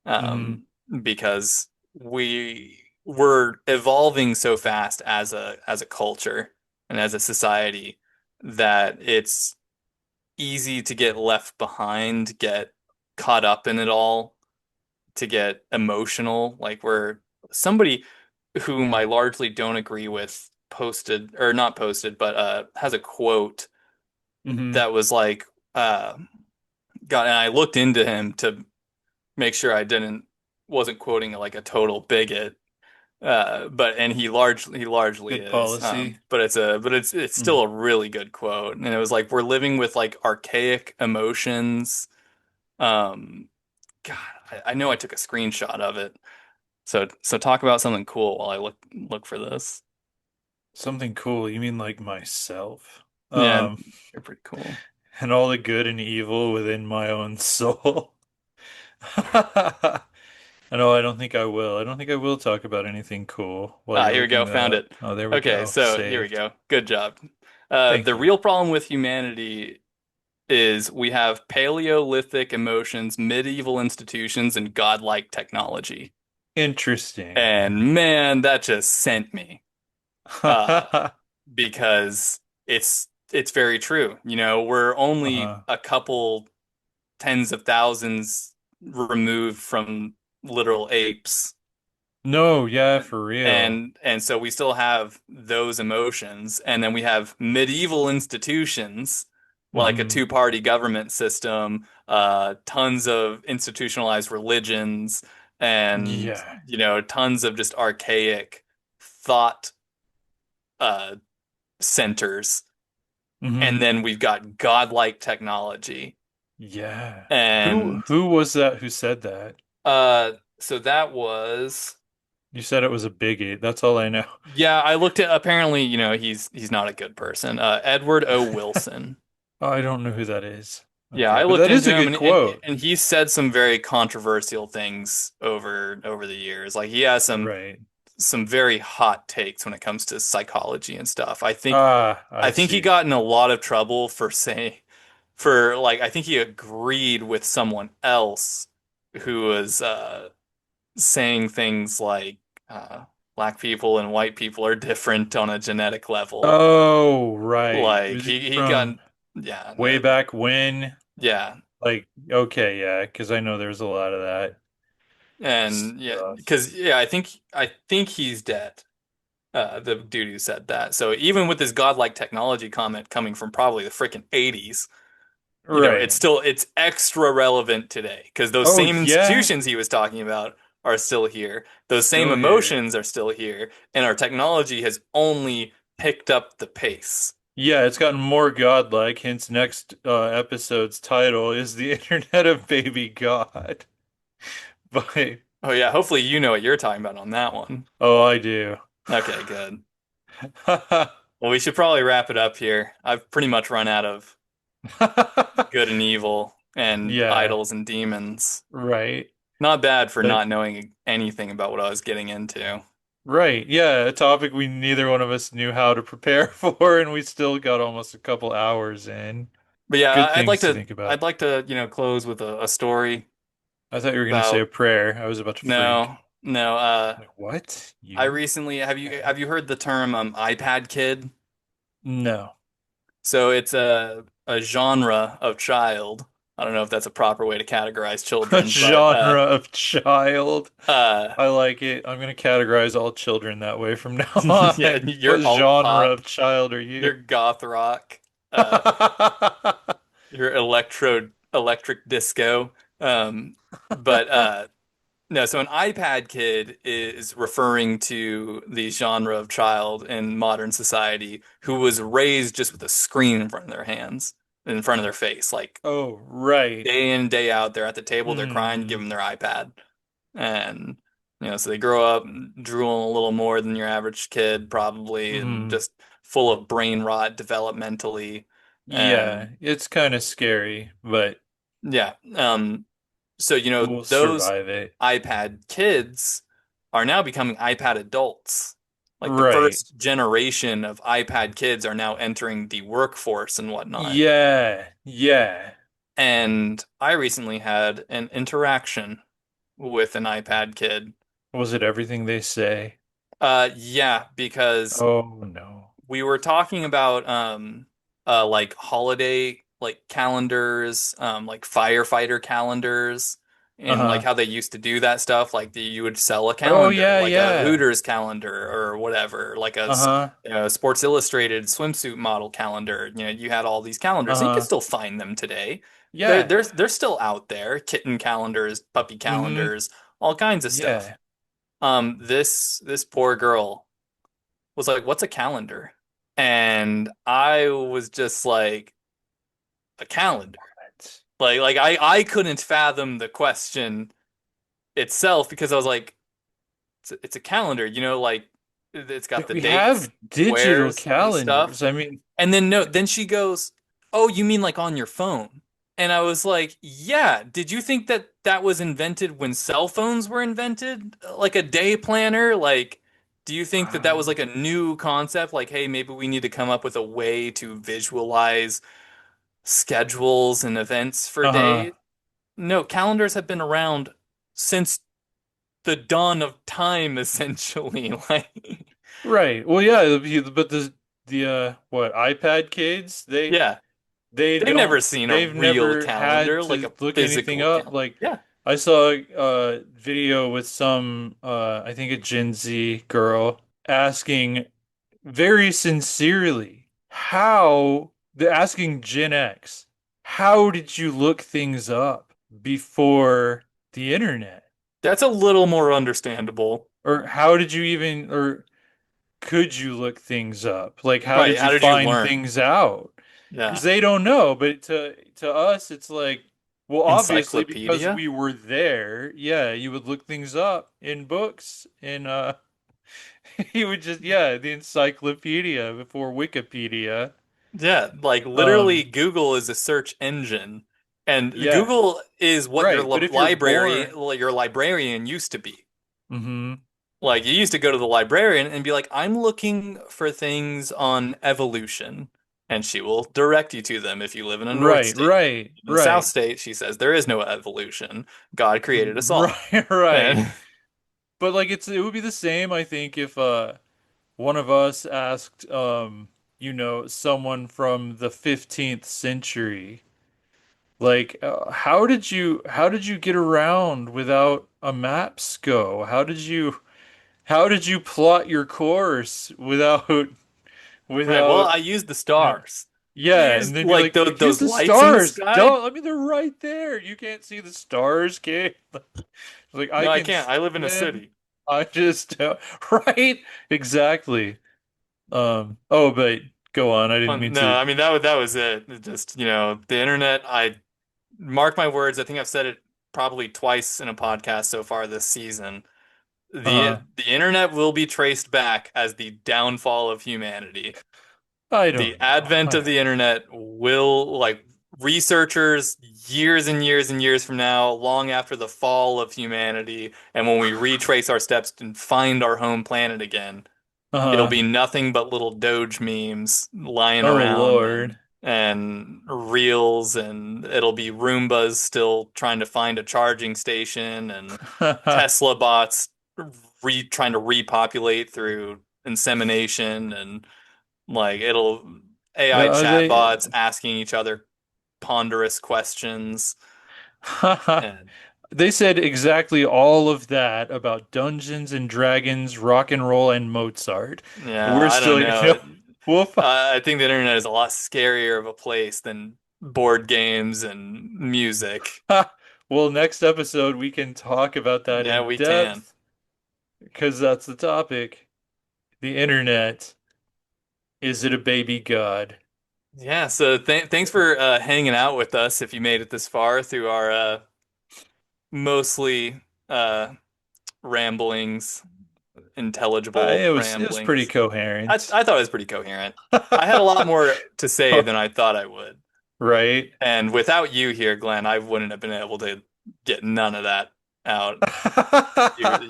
Hmm. um, because we're evolving so fast as a culture and as a society that it's easy to get left behind, get caught up in it all, to get emotional. Like we're somebody whom I largely don't agree with posted or not posted, but has a quote Hmm. that was like uh God, and I looked into him to make sure I didn't wasn't quoting like a total bigot. But and he largely Good is. policy. But it's still Hmm. a really good quote. And it was like we're living with like archaic emotions. Um God, I know I took a screenshot of it. So talk about something cool while I look for this. Something cool. You mean like myself? Yeah, Um, you're pretty cool. and all the good and evil within my own soul. No, I don't think I will. I don't think I will talk about anything cool while you're Here we go. looking that Found up. it. Oh, there we Okay, go. so here we Saved. go. Good job. Thank The you. real problem with humanity is we have Paleolithic emotions, medieval institutions, and godlike technology. Interesting. And man, that just sent me. Uh, because it's very true. We're only Uh-huh. a couple tens of thousands removed from literal apes. No, yeah, for real. And so we still have those emotions, and then we have medieval institutions like a Hmm. two-party government system, tons of institutionalized religions, and Yeah. tons of just archaic thought uh, centers. And Hmm. then we've got godlike technology, Yeah. Who and who was that who said that? so that was. You said it was a bigot. That's all I know. Yeah, I looked at apparently, he's not a good person. Edward O. Wilson. Oh, I don't know who that is. Yeah, Okay, I but looked that is into a him good quote. and he said some very controversial things over the years. Like he has Right. some very hot takes when it comes to psychology and stuff. I think Ah, I I think he see. got in a lot of trouble for like I think he agreed with someone else who was saying things like black people and white people are different on a genetic level. Oh, right. Like Was he he got from yeah, way back when? yeah. Like, okay, yeah, because I know there's a lot of that And yeah, stuff. because yeah, I think he's dead. The dude who said that. So even with this godlike technology comment coming from probably the freaking 80s, it's Right. still it's extra relevant today because those Oh, same yeah, institutions he was talking about are still here. Those same still here. emotions are still here, and our technology has only picked up the pace. Yeah, it's gotten more godlike, hence next episode's title is The Internet of Baby God. But Oh yeah, hopefully you know what you're talking about on that one. oh, I do. Okay, good. Well, we should probably wrap it up here. I've pretty much run out of good and evil and Yeah, idols and demons. right. Not bad for But not knowing anything about what I was getting into. right, yeah, a topic we neither one of us knew how to prepare for, and we still got almost a couple hours in. But yeah, Good I'd like things to to think about. I'd like to, close with a story I thought you were going to say a about prayer. I was about to freak. no, Like, what? I You? recently Okay. have you heard the term iPad kid? No. So it's a genre of child. I don't know if that's a proper way to categorize A children, but genre of child. uh I like it. I'm going to categorize all children that way from now on. yeah, What you're alt genre pop, of child are you? you're goth rock, uh you're electric disco. Um but no, so an iPad kid is referring to the genre of child in modern society who was raised just with a screen in front of their hands, in front of their face, like Oh, right. day in, day out. They're at the table, they're crying, give Hmm. them their iPad. And, so they grow up drooling a little more than your average kid, probably, and Hmm. just full of brain rot developmentally. Yeah, And it's kind of scary, but yeah, so, we'll those survive it. iPad kids are now becoming iPad adults. Like the Right. first generation of iPad kids are now entering the workforce and whatnot. Yeah. Yeah. And I recently had an interaction with an iPad kid. Was it everything they say? Yeah, because Oh no. we were talking about like holiday like calendars, like firefighter calendars, and like Uh-huh. how they used to do that stuff. Like you would sell a Oh calendar, yeah, like a yeah. Hooters calendar or whatever, like Uh-huh. Sports Illustrated swimsuit model calendar. You had all these calendars, and you can Uh-huh. still find them today. They're Yeah. they're they're still out there, kitten calendars, puppy Mm-hmm. calendars, all kinds of stuff. Yeah. This poor girl was like, "What's a calendar?" And I was just like, "A calendar." What? Like I couldn't fathom the question itself because I was like, it's a calendar, like it's got Like the we dates, have digital squares, the calendars. stuff. I mean, And then no, then she goes, "Oh, you mean like on your phone?" And I was like, "Yeah, did you think that that was invented when cell phones were invented? Like a day planner? Like, do you think that that was like a new concept? Like, hey, maybe we need to come up with a way to visualize schedules and events for uh-huh. days?" No, calendars have been around since the dawn of time, essentially. Like, Right. Well, yeah, but the what, iPad kids, yeah, they they've never don't seen a they've real never had calendar, like to a look anything physical up. calendar. Like Yeah. I saw a video with some I think a Gen Z girl asking very sincerely how they're asking Gen X, how did you look things up before the internet? That's a little more understandable. Or how did you even, or could you look things up? Like, how Right. did you How did you find learn? things out? Because Yeah. they don't know. But to us, it's like, well, obviously, because Encyclopedia? we were there, yeah, you would look things up in books, in you would just, yeah, the encyclopedia before Wikipedia. Yeah. Like literally, Um, Google is a search engine. And yeah, Google is what right. But if you're born, your librarian used to be. hmm Like you used to go to the librarian and be like, I'm looking for things on evolution. And she will direct you to them if you live in a North right, state. right, In a South right, state, she says there is no evolution. God created us all. right, right. And But like, it would be the same, I think, if one of us asked, someone from the 15th century, like, how did you get around without a maps go? How did you plot your course without, right, well, without, I used the you know, stars. I yeah, and used then be like like, those use those the lights in the stars. sky. Don't, I mean, they're right there. You can't see the stars, kid. Like, I No, I can can't. see I live in a them. city. I just, right? Exactly. Oh, but go on. I didn't mean No, to. I mean that was it. It just, the internet, I mark my words, I think I've said it probably twice in a podcast so far this season. Uh, The internet will be traced back as the downfall of humanity. I The don't know. advent of the internet will, like, researchers years and years and years from now, long after the fall of humanity, and when we retrace our steps and find our home planet again, it'll Uh, be nothing but little Doge memes lying oh around and Lord. and reels, and it'll be Roombas still trying to find a charging station, and Tesla bots re trying to repopulate through insemination, and like it'll AI Yeah, chat bots asking each other ponderous questions. And they said exactly all of that about Dungeons and Dragons, rock and roll, and Mozart. yeah, We're I don't still, know. whoop. I think the internet is a lot scarier of a place than board games and music. Well, next episode we can talk about that Yeah, in we can. depth because that's the topic. The internet. Is it a baby god? Yeah, so thanks for hanging out with us if you made it this far through our mostly ramblings, intelligible It was pretty ramblings. I, coherent. I thought it was pretty coherent. I had a lot more to say than I thought I would. Right? And without you here, Glenn, I wouldn't have been able to get none of that out.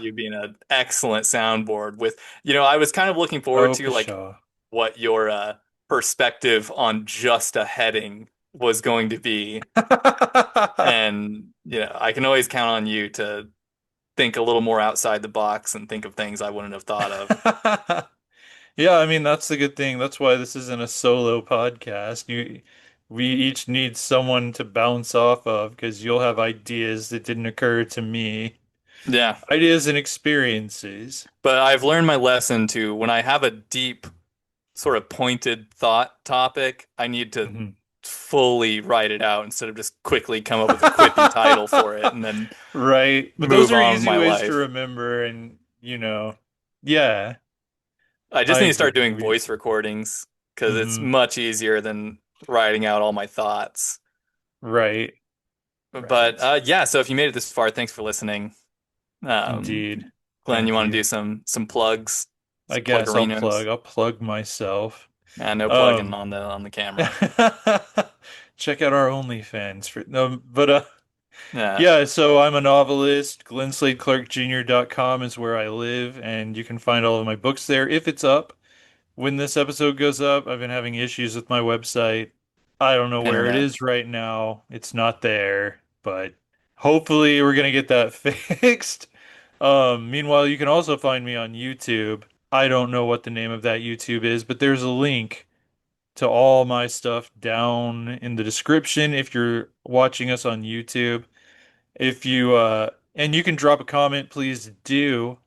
You being an excellent soundboard with, I was kind of looking forward Oh, to like pshaw. what your perspective on just a heading was going to be. And, I can always count on you to think a little more outside the box and think of things I wouldn't have thought of. Yeah, I mean that's the good thing. That's why this isn't a solo podcast. We each need someone to bounce off of because you'll have ideas that didn't occur to me. Yeah. Ideas and experiences. But I've learned my lesson to when I have a deep, sort of pointed thought topic, I need to Mhm. fully write it out instead of just quickly come up with a quippy title for it and then Right. But those move are on with easy my ways to life. remember and yeah, I just I need to start agree. doing voice recordings because it's Hmm. much easier than writing out all my thoughts. Right. But Right. yeah, so if you made it this far, thanks for listening. Um, Indeed. Glenn, you Thank want to you. do some plugs, I some guess I'll plugarinos? plug. I'll plug myself. No plugging Um, on the camera. check out our OnlyFans for no, but Yeah, yeah, so I'm a novelist. GlennSladeClarkJr.com is where I live, and you can find all of my books there if it's up. When this episode goes up, I've been having issues with my website. I don't know where it internet. is right now. It's not there, but hopefully we're gonna get that fixed. Meanwhile, you can also find me on YouTube. I don't know what the name of that YouTube is, but there's a link to all my stuff down in the description if you're watching us on YouTube. If you and you can drop a comment, please do.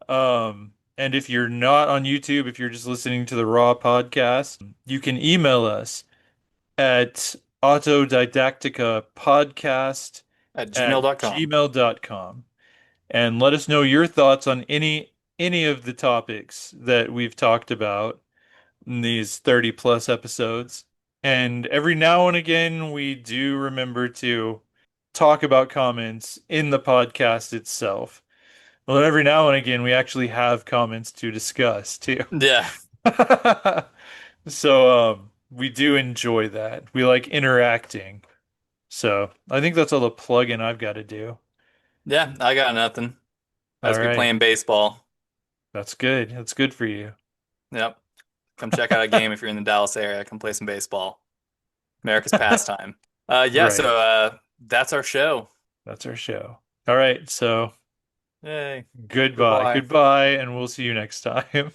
And if you're not on YouTube, if you're just listening to the Raw podcast, you can email us at autodidacticapodcast At at gmail.com. gmail.com and let us know your thoughts on any of the topics that we've talked about in these 30 plus episodes. And every now and again, we do remember to talk about comments in the podcast itself. Well, every now and again, we actually have comments to discuss too. Yeah, So, we do enjoy that. We like interacting. So, I think that's all the plug-in I've got to do. yeah, I got nothing. I All just be right. playing baseball. That's good. That's good for you. Yep. Come check out a game if you're in the Dallas area. Come play some baseball. America's pastime. Yeah, so Right. that's our show. That's our show. All right. So, Yay. goodbye. Goodbye. Goodbye, and we'll see you next time.